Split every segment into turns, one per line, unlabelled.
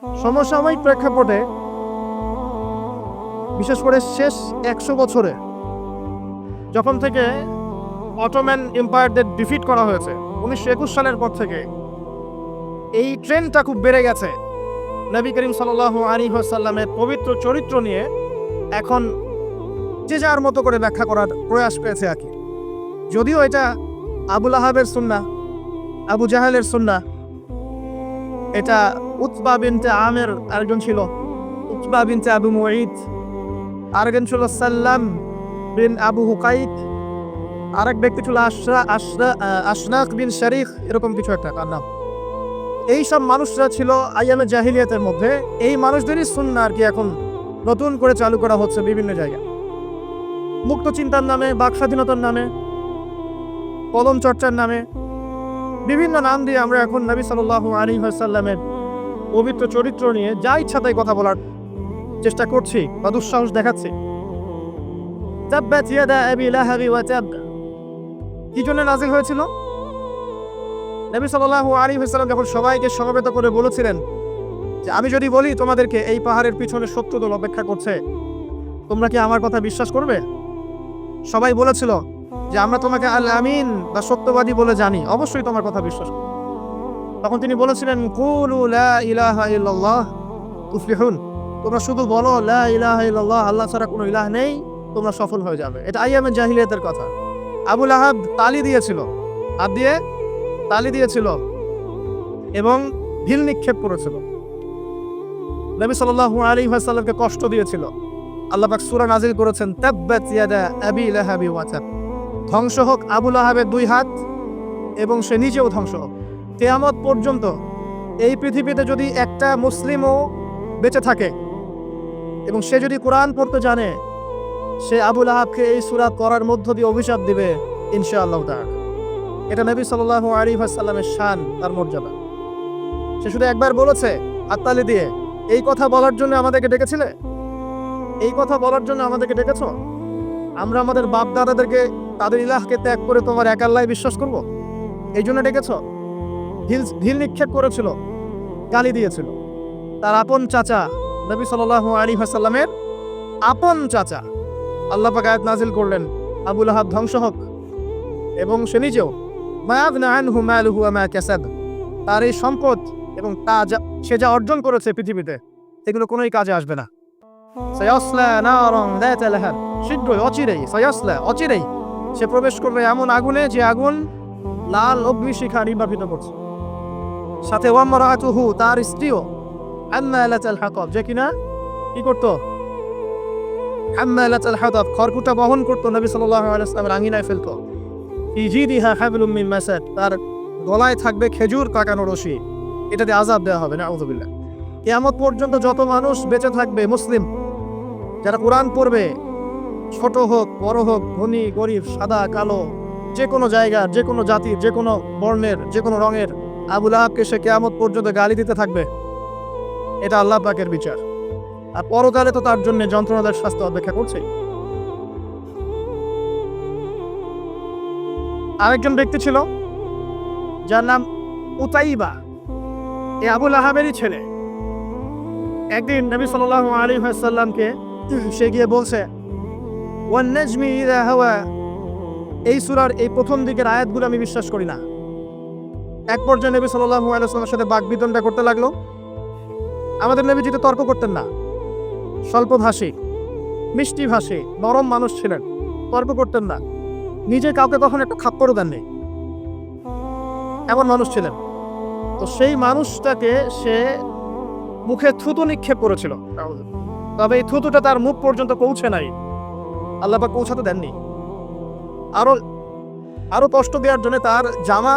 সমসাময়িক প্রেক্ষাপটে বিশেষ করে শেষ 100 বছরে যখন থেকে অটোম্যান এম্পায়ারদের ডিফিট করা হয়েছে 1921 সালের পর থেকে এই ট্রেন্ডটা খুব বেড়ে গেছে। নবী করিম সাল্লাল্লাহু আলাইহি ওয়াসাল্লামের পবিত্র চরিত্র নিয়ে এখন যে যার মতো করে ব্যাখ্যা করার প্রয়াস পেয়েছে আর কি। যদিও এটা আবু লাহাবের সুন্নাহ, আবু জাহেলের সুন্নাহ, এটা উতবা বিনতে আমের আরেকজন ছিল, উতবা বিনতে আবু মুঈদ, আরেকজন ছিল সাল্লাম বিন আবু হুকাইদ, আরেক ব্যক্তি ছিল আশনাক বিন শারিক, এরকম কিছু একটা তার নাম। এই সব মানুষরা ছিল আইয়ামে জাহিলিয়াতের মধ্যে। এই মানুষদেরই সুন্নাহ আর কি এখন নতুন করে চালু করা হচ্ছে বিভিন্ন জায়গায়। মুক্ত চিন্তার নামে, বাক স্বাধীনতার নামে, কলম চর্চার নামে, বিভিন্ন নাম দিয়ে আমরা এখন নবী সাল্লাল্লাহু আলাইহি ওয়াসাল্লামের পবিত্র চরিত্র নিয়ে যা ইচ্ছা তাই কথা বলার চেষ্টা করছি বা দুঃসাহস দেখাচ্ছি। তাব্বাত ইয়াদা আবি লাহাবি ওয়া তাব কি জন্য নাযিল হয়েছিল? নবী সাল্লাল্লাহু আলাইহি ওয়াসাল্লাম যখন সবাইকে সমবেত করে বলেছিলেন যে আমি যদি বলি তোমাদেরকে এই পাহাড়ের পিছনে 70 দল অপেক্ষা করছে, তোমরা কি আমার কথা বিশ্বাস করবে? সবাই বলেছিল যে আমরা তোমাকে আল আমিন বা সত্যবাদী বলে জানি, অবশ্যই তোমার কথা বিশ্বাস করব। তখন তিনি বলেছিলেন কুলু লা ইলাহা ইল্লাল্লাহ তুফলিহুন, তোমরা শুধু বলো লা ইলাহা ইল্লাল্লাহ, আল্লাহ ছাড়া কোনো ইলাহ নেই, তোমরা সফল হয়ে যাবে। এটা আইয়ামে জাহিলিয়াতের কথা। আবু লাহাব তালি দিয়েছিল, হাত দিয়ে তালি দিয়েছিল এবং ঢিল নিক্ষেপ করেছিল, নবী সাল্লাল্লাহু আলাইহি ওয়াসাল্লামকে কষ্ট দিয়েছিল। আল্লাহ পাক সূরা নাযিল করেছেন তাব্বাত ইয়াদা আবি লাহাবি ওয়া তাব, ধ্বংস হোক আবু লাহাবের 2 হাত এবং সে নিজেও ধ্বংস হোক। কিয়ামত পর্যন্ত এই পৃথিবীতে যদি একটা মুসলিমও বেঁচে থাকে এবং সে যদি কোরআন পড়তে জানে, সে আবু লাহাবকে এই সূরা পড়ার মধ্য দিয়ে অভিশাপ দিবে ইনশাআল্লাহ তাআলা। এটা নবী সাল্লাল্লাহু আলাইহি ওয়াসাল্লামের শান, তার মর্যাদা। সে শুধু একবার বলেছে হাততালি দিয়ে, এই কথা বলার জন্য আমাদেরকে ডেকেছিলে? এই কথা বলার জন্য আমাদেরকে ডেকেছ? আমরা আমাদের বাপ দাদাদেরকে, তাদের ইলাহকে ত্যাগ করে তোমার এক আল্লাহ বিশ্বাস করব, এই জন্য ডেকেছ? ঢিল নিক্ষেপ করেছিল, গালি দিয়েছিল। তার আপন চাচা নবী সাল্লাল্লাহু আলাইহি ওয়াসাল্লামের আপন চাচা, আল্লাহ পাক আয়াত নাযিল করলেন আবু লাহাব ধ্বংস হোক, এবং সে নিজেও মা আগনা আনহু মালুহু ওয়া মা কাসাব, তার এই সম্পদ এবং সে যা অর্জন করেছে পৃথিবীতে, এগুলো কোনোই কাজে আসবে না। সায়াসলা নারান যাতা লাহাব, শীঘ্রই অচিরেই সে প্রবেশ করবে এমন আগুনে যে আগুন লাল অগ্নিশিখা নির্বাপিত করছে। সাথে ওয়ামরাতুহু, তার স্ত্রীও, হাম্মালাতাল হাতাব, যে কিনা কি করত? হাম্মালাতাল হাতাব, খড়কুটা বহন করত, নবী সাল্লাল্লাহু আলাইহি ওয়াসাল্লামের আঙ্গিনায় ফেলত। ফি জিদিহা হাবলুম মিন মাসাদ, তার গলায় থাকবে খেজুর কাটানো রশি, এটাতে আযাব দেওয়া হবে নাউযুবিল্লাহ। কিয়ামত পর্যন্ত যত মানুষ বেঁচে থাকবে মুসলিম, যারা কোরআন পড়বে, ছোট হোক বড় হোক, ধনী গরিব, সাদা কালো, যে কোনো জায়গার, যে কোনো জাতির, যে কোনো বর্ণের, যে কোনো রঙের, আবু লাহাবকে সে কিয়ামত পর্যন্ত গালি দিতে থাকবে। এটা আল্লাহ পাকের বিচার। আর পরকালে তো তার জন্য যন্ত্রণাদায়ক শাস্তি অপেক্ষা করছে। আরেকজন ব্যক্তি ছিল যার নাম উতাইবা, এ আবু লাহাবেরই ছেলে। একদিন নবী সাল্লাল্লাহু আলাইহি ওয়াসাল্লামকে সে গিয়ে বলছে ওয়ান নাজমি ইযা হাওয়া, এই সূরার এই প্রথম দিকের আয়াতগুলো আমি বিশ্বাস করি না। এক পর্যায়ে নবী সাল্লাল্লাহু আলাইহি ওয়াসাল্লামের সাথে বাকবিতণ্ডা করতে লাগলো। আমাদের নবী যেটা তর্ক করতেন না, স্বল্পভাষী, মিষ্টি ভাষী, নরম মানুষ ছিলেন, তর্ক করতেন না, নিজে কাউকে কখনো একটা খাপ্পড়ও দেননি, এমন মানুষ ছিলেন। তো সেই মানুষটাকে সে মুখে থুতু নিক্ষেপ করেছিল, তবে এই থুতুটা তার মুখ পর্যন্ত পৌঁছে নাই, আল্লাহ পাক পৌঁছাতে দেননি। আরো কষ্ট দেওয়ার জন্য তার জামা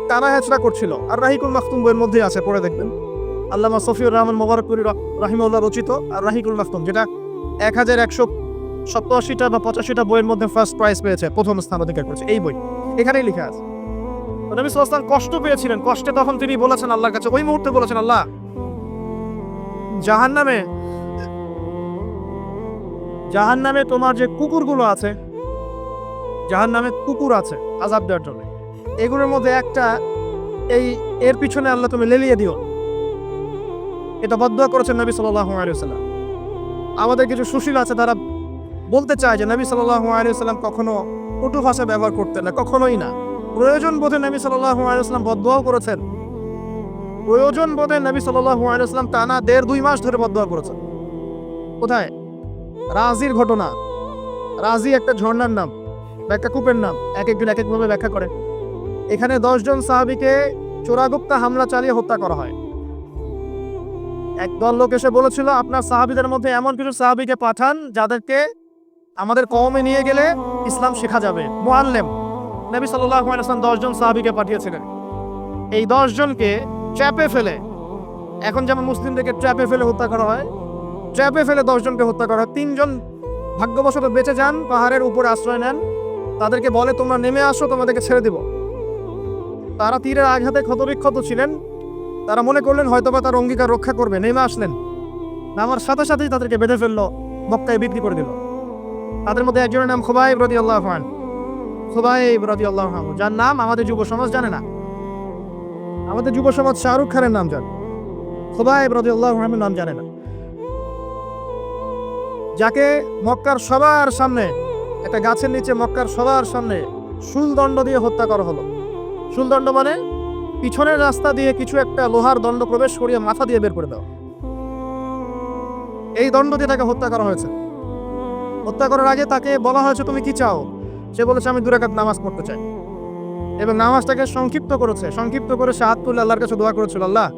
টানা হেঁচড়া করছিল। আর রাহিকুল মাখতুম বইয়ের মধ্যে আছে, পড়ে দেখবেন, আল্লামা সফিউর রহমান মোবারকপুরি রাহিমাহুল্লাহ রচিত আর রাহিকুল মাখতুম, যেটা 1187টা বা 85টা বইয়ের মধ্যে ফার্স্ট প্রাইজ পেয়েছে, প্রথম স্থান অধিকার করেছে এই বই। এখানেই লেখা আছে নবী সাল্লাল্লাহু আলাইহি ওয়াসাল্লাম কষ্ট পেয়েছিলেন। কষ্টে তখন তিনি বলেছেন আল্লাহর কাছে, ওই মুহূর্তে বলেছেন, আল্লাহ জাহান্নামে তোমার যে কুকুরগুলো আছে, জাহান্নামে কুকুর আছে আযাব দেওয়ার জন্য, এগুলোর মধ্যে একটা এর পিছনে আল্লাহ তুমি লেলিয়ে দিও। এটা বদদুয়া করেছেন নবী সাল্লাল্লাহু আলাইহি ওয়াসাল্লাম। আমাদের কিছু সুশীল আছে, তারা বলতে চায় যে নবী সাল্লাল্লাহু আলাইহি ওয়াসাল্লাম কখনো কটু ভাষা ব্যবহার করতেন না, কখনোই না। প্রয়োজন বোধে নবী সাল্লাল্লাহু আলাইহি ওয়াসাল্লাম বদদুয়াও করেছেন। প্রয়োজন বোধে নবী সাল্লাল্লাহু আলাইহি ওয়াসাল্লাম টানা 1.5-2 মাস ধরে বদদুয়া করেছেন। কোথায়? রাজির ঘটনা। রাজি একটা ঝর্ণার নাম বা একটা কূপের নাম, এক একজন এক একভাবে ব্যাখ্যা করে। এখানে 10 জন সাহাবীকে চোরাগুপ্তা হামলা চালিয়ে হত্যা করা হয়। একদল লোক এসে বলেছিল, আপনার সাহাবীদের মধ্যে এমন কিছু সাহাবীকে পাঠান যাদেরকে আমাদের কওমে নিয়ে গেলে ইসলাম শেখা যাবে, মুআল্লিম। নবী সাল্লাল্লাহু আলাইহি ওয়াসাল্লাম 10 জন সাহাবীকে পাঠিয়েছিলেন। এই 10 জনকে ট্র্যাপে ফেলে, এখন যেমন মুসলিমদেরকে ট্র্যাপে ফেলে হত্যা করা হয়, ট্র্যাপে ফেলে 10 জনকে হত্যা করা হয়। 3 জন ভাগ্যবশত বেঁচে যান, পাহাড়ের উপরে আশ্রয় নেন। তাদেরকে বলে, তোমরা নেমে আসো, তোমাদেরকে ছেড়ে দিব। তারা তীরের আঘাতে ক্ষতবিক্ষত ছিলেন। তারা মনে করলেন হয়তোবা তার অঙ্গীকার রক্ষা করবে, নেমে আসলেন। নামার সাথে সাথেই তাদেরকে বেঁধে ফেললো, মক্কায় বিক্রি করে দিল। তাদের মধ্যে একজনের নাম খুবাইব রাদিয়াল্লাহু আনহু। খুবাইব রাদিয়াল্লাহু আনহু, যার নাম আমাদের যুব সমাজ জানে না। আমাদের যুব সমাজ শাহরুখ খানের নাম জানে, খুবাইব রাদিয়াল্লাহু আনহুর নাম জানে না। যাকে মক্কার সবার সামনে, একটা গাছের নিচে মক্কার সবার সামনে শুলদণ্ড দিয়ে হত্যা করা হলো। শুলদণ্ড মানে পিছনের রাস্তা দিয়ে কিছু একটা লোহার দণ্ড প্রবেশ করিয়ে মাথা দিয়ে বের করে দেওয়া। এই দণ্ড দিয়ে তাকে হত্যা করা হয়েছে। হত্যা করার আগে তাকে বলা হয়েছে, তুমি কি চাও? সে বলেছে, আমি 2 রাকাত নামাজ পড়তে চাই। এবং নামাজটাকে সংক্ষিপ্ত করেছে। সংক্ষিপ্ত করে সে হাত তুলে আল্লাহর কাছে দোয়া করেছিল, আল্লাহ,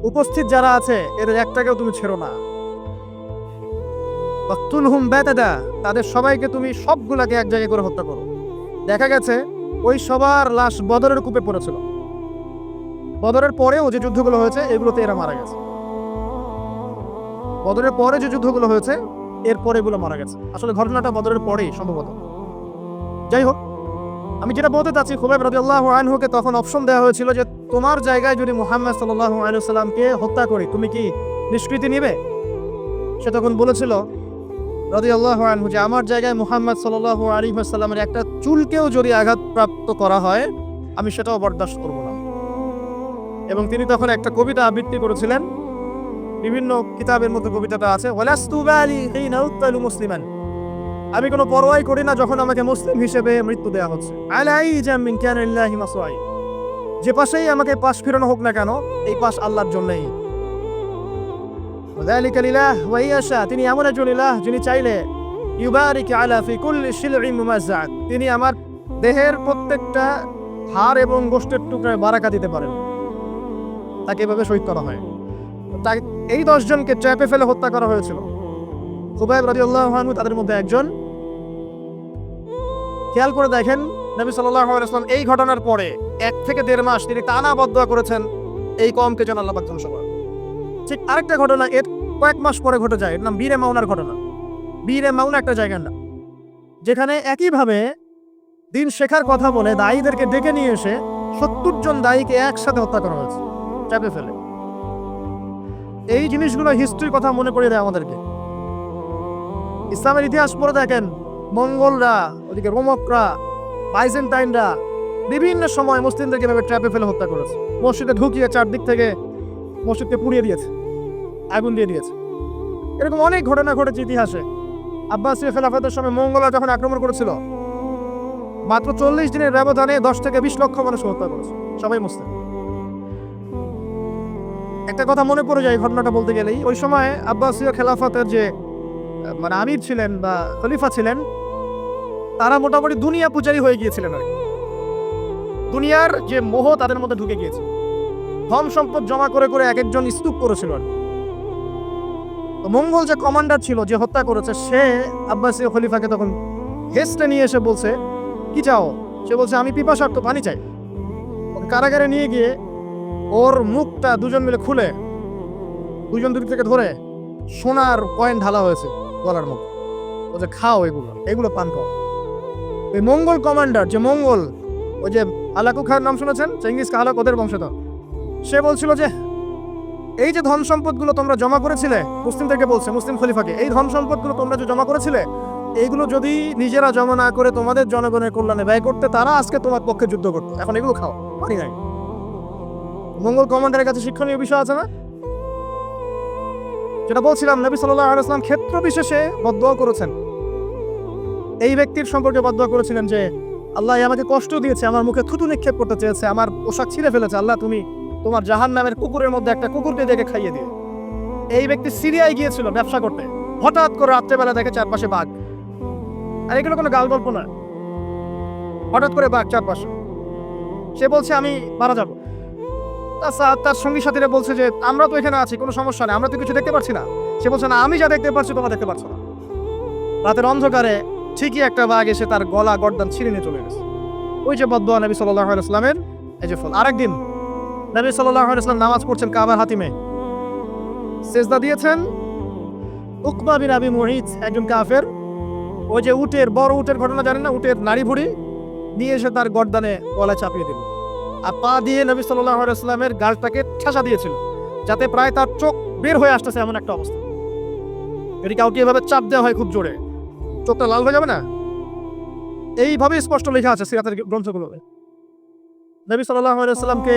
উপস্থিত যারা আছে এদের একটাকেও তুমি ছেড়ো না। ওয়াকতুলহুম বাতাদা, তাদের সবাইকে তুমি সবগুলাকে এক জায়গায় করে হত্যা করো। দেখা গেছে ওই সবার লাশ বদরের কূপে পড়েছিল। বদরের পরেও যে যুদ্ধগুলো হয়েছে এগুলোতে এরা মারা গেছে। বদরের পরে যে যুদ্ধগুলো হয়েছে এরপরে এগুলো মারা গেছে। আসলে ঘটনাটা বদরের পরেই সম্ভবত। যাই হোক, আমি যেটা বলতে চাচ্ছি, খুবাইব রাদিয়াল্লাহু আনহুকে তখন অপশন দেওয়া হয়েছিল যে তোমার জায়গায় যদি মুহাম্মদ সাল্লাল্লাহু আলাইহি ওয়াসাল্লামকে হত্যা করি, তুমি কি নিষ্কৃতি নিবে? সে তখন বলেছিল রাদিয়াল্লাহু আনহু যে আমার জায়গায় মুহাম্মদ সাল্লাল্লাহু আলাইহি ওয়াসাল্লামের একটা চুলকেও যদি আঘাতপ্রাপ্ত করা হয়, আমি সেটাও বরদাস্ত করব না। এবং তিনি তখন একটা কবিতা আবৃত্তি করেছিলেন। বিভিন্ন কিতাবের মধ্যে কবিতাটা আছে, ওয়ালাস্তু বালি হিনা উক্তালু মুসলিমান, আমি কোনো পরোয়াই করি না যখন আমাকে মুসলিম হিসেবে মৃত্যু দেওয়া হচ্ছে। আলাই জামিন কানাল্লাহি মাসওয়াই, যে পাশেই আমাকে পাশ ফিরানো হোক না কেন, এই পাশ আল্লাহর জন্যই। ওয়াযালিকা লিল্লাহ ওয়া ইয়াশা, তিনি এমন একজন ইলাহ যিনি চাইলে ইউবারিক আলা ফি কুল্লি শিলইন মুমাজ্জাআত, তিনি আমার দেহের প্রত্যেকটা হাড় এবং গোশতের টুকরায় বারাকা দিতে পারেন। তাকে এভাবে শহীদ করা হয়। এই 10 জনকে ট্র্যাপে ফেলে হত্যা করা হয়েছিল। খুবাইব রাদিয়াল্লাহু আনহু তাদের মধ্যে একজন। খেয়াল করে দেখেন, নবী সাল্লাল্লাহু আলাইহি ওয়াসাল্লাম এই ঘটনার পরে 1 থেকে 1.5 মাস তিনি টানা বদদুয়া করেছেন এই কওমকে যেন আল্লাহ পাক ধ্বংস করেন। ঠিক আরেকটা ঘটনা এর কয়েক মাস পরে ঘটে যায়, এর নাম বীরে মাউনার ঘটনা। বীরে মাউনা একটা জায়গার নাম, যেখানে একইভাবে দিন শেখার কথা বলে দায়ীদেরকে ডেকে নিয়ে এসে 70 জন দায়ীকে একসাথে হত্যা করা হয়েছে চাপে ফেলে। এই জিনিসগুলো হিস্ট্রির কথা মনে করিয়ে দেয় আমাদেরকে। ইসলামের ইতিহাস পড়ে দেখেন, মঙ্গলরা, ওদিকে রোমকরা, বাইজেন্টাইনরা বিভিন্ন সময় মুসলিমদেরকে এভাবে ট্র্যাপে ফেলে হত্যা করেছে। মসজিদে ঢুকিয়ে চারদিক থেকে মসজিদকে পুড়িয়ে দিয়েছে, আগুন দিয়ে দিয়েছে। এরকম অনেক ঘটনা ঘটেছে ইতিহাসে। আব্বাসীয় খেলাফতের সময় মঙ্গলরা যখন আক্রমণ করেছিল, মাত্র 40 দিনের ব্যবধানে 10 থেকে 20 লক্ষ মানুষ হত্যা করেছে, সবাই মুসলিম। একটা কথা মনে পড়ে যায় ঘটনাটা বলতে গেলেই, ওই সময় আব্বাসীয় খেলাফতের যে মানে আমির ছিলেন বা খলিফা ছিলেন, তারা মোটামুটি দুনিয়া পূজারী হয়ে গিয়েছিলেন। আর দুনিয়ার যে মোহ তাদের মধ্যে ঢুকে গিয়েছে। ধন সম্পদ জমা করে করে এক একজন স্তূপ করেছিল। তো মঙ্গল যে কমান্ডার ছিল, যে হত্যা করেছে, সে আব্বাসীয় খলিফাকে তখন হেস্টে নিয়ে এসে বলছে, কি চাও? সে বলছে, আমি পিপাসার্থ, পানি চাই। কারাগারে নিয়ে গিয়ে ওর মুখটা দুজন মিলে খুলে, দুজন দুদিক থেকে ধরে সোনার কয়েন ঢালা হয়েছে গলার মধ্যে। বলছে, খাও, এগুলো পান করো। ওই মঙ্গল কমান্ডার, যে মঙ্গল, ওই যে হালাকু খান নাম শুনেছেন, চেঙ্গিস খান, ওদের বংশধর, সে বলছিল যে এই যে ধন সম্পদগুলো তোমরা জমা করেছিলে, মুসলিমদেরকে বলছে, মুসলিম খলিফাকে, এই ধন সম্পদগুলো তোমরা যে জমা করেছিলে, এইগুলো যদি নিজেরা জমা না করে তোমাদের জনগণের কল্যাণে ব্যয় করতে, তারা আজকে তোমার পক্ষে যুদ্ধ করতো। এখন এগুলো খাও, পানি নাই। মঙ্গল কমান্ডারের কাছে শিক্ষণীয় বিষয় আছে না? যেটা বলছিলাম, নবী সাল্লাল্লাহু আলাইহি ওয়াসাল্লাম ক্ষেত্র বিশেষে বদদুয়া করেছেন। এই ব্যক্তির সম্পর্কে বদদুয়া করেছিলেন যে আল্লাহ আমাকে কষ্ট দিয়েছে, আমার মুখে থুতু নিক্ষেপ করতে চেয়েছে, আমার পোশাক ছিঁড়ে ফেলেছে, আল্লাহ তুমি তোমার জাহান্নামের কুকুরের মধ্যে একটা কুকুরকে দেখে খাইয়ে দিও। এই ব্যক্তি সিরিয়ায় গিয়েছিল ব্যবসা করতে, হঠাৎ করে রাত্রেবেলা দেখে চারপাশে বাঘ। আর এগুলো কোনো গাল গল্প না, হঠাৎ করে বাঘ চারপাশে। সে বলছে আমি মারা যাবো। তার সঙ্গী সাথীরা বলছে যে আমরা তো এখানে আছি, কোনো সমস্যা নেই, আমরা তো কিছু দেখতে পাচ্ছি না। সে বলছে না, আমি যা দেখতে পাচ্ছি তোমরা দেখতে পাচ্ছ না। রাতের অন্ধকারে ঠিকই একটা বাঘ এসে তার গলা গর্দান ছিঁড়ে নিয়ে চলে গেছে। ওই যে বদদুয়া নবী সাল্লাল্লাহু আলাইহি ওয়াসাল্লামের এই যে ফল। আরেকদিন নবী সাল্লাল্লাহু আলাইহি ওয়াসাল্লাম নামাজ পড়ছেন কাবার হাতিমে, সেজদা দিয়েছেন। উকবা বিন আবি মুঈত, একজন কাফের, ওই যে উটের বড় উটের ঘটনা জানেন না, উটের নাড়ি ভুড়ি নিয়ে এসে তার গর্দানে গলায় চাপিয়ে দিল, আর পা দিয়ে নবী সাল্লাল্লাহু আলাইহি ওয়াসাল্লামের গালটাকে ঠেসা দিয়েছিল, যাতে প্রায় তার চোখ বের হয়ে আসতেছে এমন একটা অবস্থা। যদি কাউকে এভাবে চাপ দেওয়া হয় খুব জোরে, চোখটা লাল হয়ে যাবে না? এইভাবে স্পষ্ট লেখা আছে সিরাতের গ্রন্থগুলোতে। নবী সাল্লাল্লাহু আলাইহি ওয়াসাল্লামকে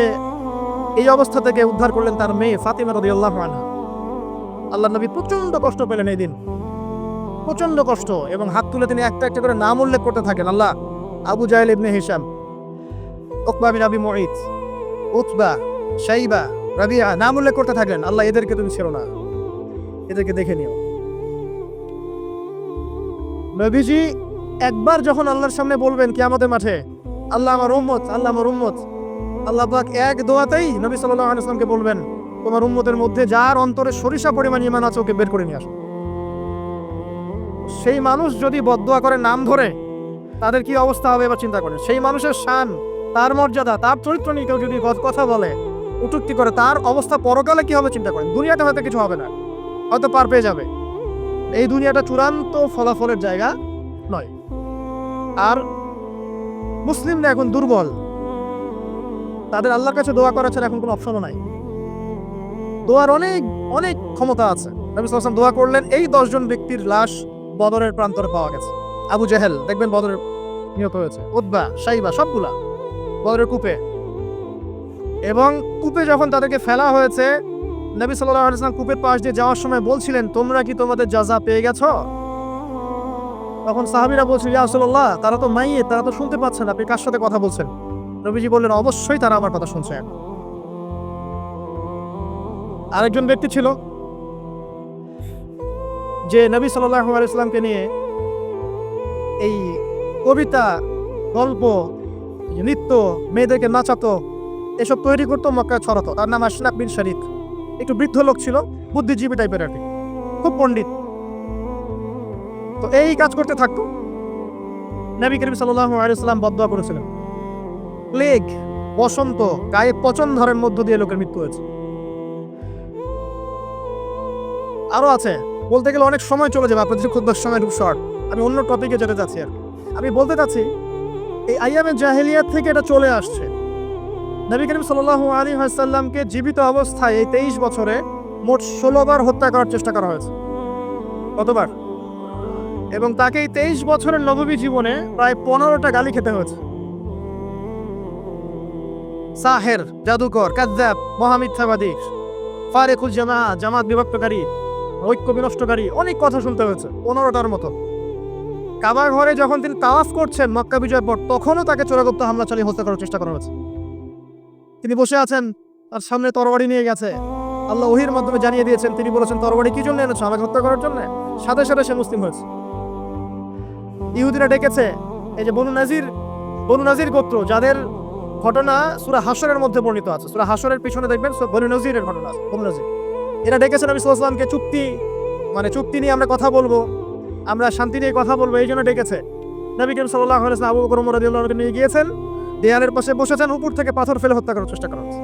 এই অবস্থা থেকে উদ্ধার করলেন তার মেয়ে ফাতিমা রাদিয়াল্লাহু আনহা। আল্লাহ নবী প্রচন্ড কষ্ট পেলেন এই দিন, প্রচন্ড কষ্ট, এবং হাত তুলে তিনি একটা একটা করে নাম উল্লেখ করতে থাকেন। আল্লাহ, আবু জাহেল ইবনে হিশাম, উকবা বিন আবি মুঈত, উতবা, শাইবা, রাবিয়া, নাম উল্লেখ করতে থাকলেন। আল্লাহ, এদেরকে তুমি ছেড়ো না, এদেরকে দেখে নিও। নবীজি একবার যখন আল্লাহর সামনে বলবেন কিয়ামতের মাঠে, আল্লাহ আমার উম্মত, আল্লাহ আমার উম্মত, আল্লাহ পাক এক দোয়াতেই নবী সাল্লাল্লাহু আলাইহি ওয়াসাল্লামকে বলবেন, তোমার উম্মতের মধ্যে যার অন্তরে সরিষা পরিমাণ ঈমান আছে ওকে বের করে নিয়ে আসো। সেই মানুষ যদি বদদুয়া করে নাম ধরে, তাদের কি অবস্থা হবে এবার চিন্তা করেন। সেই মানুষের শান, তার মর্যাদা, তার চরিত্র নিয়ে কেউ যদি কথা বলে, কটূক্তি করে, তার অবস্থা পরকালে কি হবে চিন্তা করেন। দুনিয়াটা হয়তো কিছু হবে না, হয়তো পার পেয়ে যাবে, এই দুনিয়াটা চূড়ান্ত ফলাফলের জায়গা নয়। আর মুসলিমরা এখন দুর্বল, তাদের আল্লাহর কাছে দোয়া করা ছাড়া এখন কোনো অপশনও নাই। দোয়ার অনেক অনেক ক্ষমতা আছে। নবী সাল্লাল্লাহু আলাইহি ওয়াসাল্লাম দোয়া করলেন, এই 10 জন ব্যক্তির লাশ বদরের প্রান্তরে পাওয়া গেছে। আবু জাহেল দেখবেন বদরের নিহত হয়েছে, উতবা, শাইবা, সবগুলা বদরের কূপে। এবং কূপে যখন তাদেরকে ফেলা হয়েছে, নবী সাল্লাল্লাহু আলাইহি ওয়াসাল্লাম কূপের পাশ দিয়ে যাওয়ার সময় বলছিলেন, তোমরা কি তোমাদের জাযা পেয়ে গেছো? তখন সাহাবীরা বলছিল, ইয়া রাসূলুল্লাহ, তারা তো মাইয়িত, তারা তো শুনতে পাচ্ছে না, আপনি কার সাথে কথা বলছেন? নবীজি বললেন, অবশ্যই তারা আমার কথা শুনছে। আরেকজন ব্যক্তি ছিল যে নবী সাল্লাল্লাহু আলাইহি ওয়াসাল্লামকে নিয়ে এই কবিতা, গল্প, নৃত্য, মেয়েদেরকে নাচাতো, এসব তৈরি করতো, মক্কায় ছড়াতো। তার নাম আশরাক বিন শরীক। একটু বৃদ্ধ লোক ছিল, বুদ্ধিজীবী টাইপের আর কি, খুব পণ্ডিত। তো এই কাজ করতে থাকতো। নবী করিম সাল্লাল্লাহু আলাইহি ওয়াসাল্লাম বদদুয়া করেছিলেন, প্লেগ, বসন্ত, গায়ে পচন ধরার মধ্য দিয়ে লোকের মৃত্যু হয়েছে। আরো আছে, বলতে গেলে অনেক সময় চলে যাবে, আপনাদের খুব সময় খুব শর্ট। আমি অন্য টপিকে যেতে চাচ্ছি। আর আমি বলতে চাচ্ছি, এই আইয়ামে জাহেলিয়াত থেকে এটা চলে আসছে। নবী করিম সাল্লাল্লাহু আলাইহি ওয়াসাল্লামকে জীবিত অবস্থায় এই 23 বছরে মোট 16 বার হত্যা করার চেষ্টা করা হয়েছে। কতবার? এবং তাকে এই 23 বছরের নববী জীবনে প্রায় 15টা গালি খেতে হয়েছে। সাহের, জাদুকর, কাযযাব, মহামিথ্যাবাদী, ফারিকুল জামাত বিভক্তকারী, ঐক্য বিনষ্টকারী, অনেক কথা শুনতে হয়েছে, 15টার মতো। কাবা ঘরে যখন তিনি তাওয়াফ করছেন মক্কা বিজয়ের পর, তখনও তাকে চোরাগুপ্ত হামলা চালিয়ে হত্যা করার চেষ্টা করা হয়েছে। তিনি বসে আছেন, তার সামনে তরবারি নিয়ে গেছে, আল্লাহ ওহীর মাধ্যমে জানিয়ে দিয়েছেন, তিনি বলেছেন, তরবারি কি জন্য এনেছো? আমাকে হত্যা করার জন্য। সাথে সাথে সে মুসলিম হয়েছে। ইহুদিরা ডেকেছে, এই যে বনু নাজির গোত্র, যাদের ঘটনা সূরা হাশরের মধ্যে বর্ণিত আছে। সূরা হাশরের পিছনে দেখবেন বনু নাজিরের ঘটনা আছে। বনু নাজির এরা ডেকেছে নবী সাল্লাল্লাহু আলাইহি ওয়াসাল্লামকে, চুক্তি নিয়ে আমরা কথা বলবো, আমরা শান্তি নিয়ে কথা বলবো, এই জন্য ডেকেছে। নবী করিম সাল্লাল্লাহু আলাইহি ওয়াসাল্লাম আবু বকর ওমর রাদিয়াল্লাহু আনহু নিয়ে গিয়েছেন, দেয়ালের পাশে বসেছেন, উপর থেকে পাথর ফেলে হত্যা করার চেষ্টা করা হচ্ছে।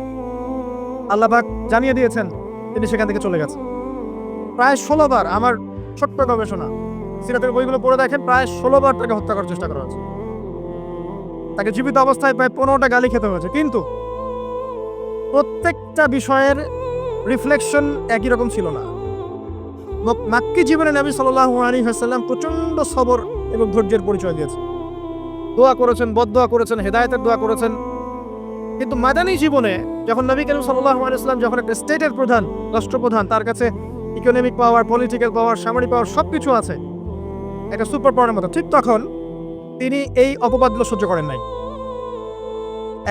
আল্লাহ পাক জানিয়ে দিয়েছেন, তিনি সেখান থেকে চলে গেছেন। প্রায় 16 বার, আমার ছোট্ট গবেষণা, সিরাতের বইগুলো পড়ে দেখেন, প্রায় 16 বার তাকে হত্যা করার চেষ্টা করা হয়েছে। তাকে জীবিত অবস্থায় প্রায় 15টা গালি খেতে হয়েছে। কিন্তু প্রত্যেকটা বিষয়ের রিফ্লেকশন একই রকম ছিল না। মাক্কি জীবনে নবী সাল্লাল্লাহু আলাইহি ওয়াসাল্লাম প্রচন্ড সবর এবং ধৈর্যের পরিচয় দিয়েছেন, দোয়া করেছেন, বদদোয়া করেছেন, হেদায়েতের দোয়া করেছেন। কিন্তু মাদানী জীবনে যখন নবী করিম সাল্লাল্লাহু আলাইহি ওয়াসাল্লাম যখন একটা স্টেটের প্রধান, রাষ্ট্রপ্রধান, তার কাছে ইকোনমিক পাওয়ার, পলিটিক্যাল পাওয়ার, সামরিক পাওয়ার সব কিছু আছে একটা সুপার পাওয়ারের মতো। ঠিক তখন তিনি এই অপবাদগুলো সহ্য করেন নাই।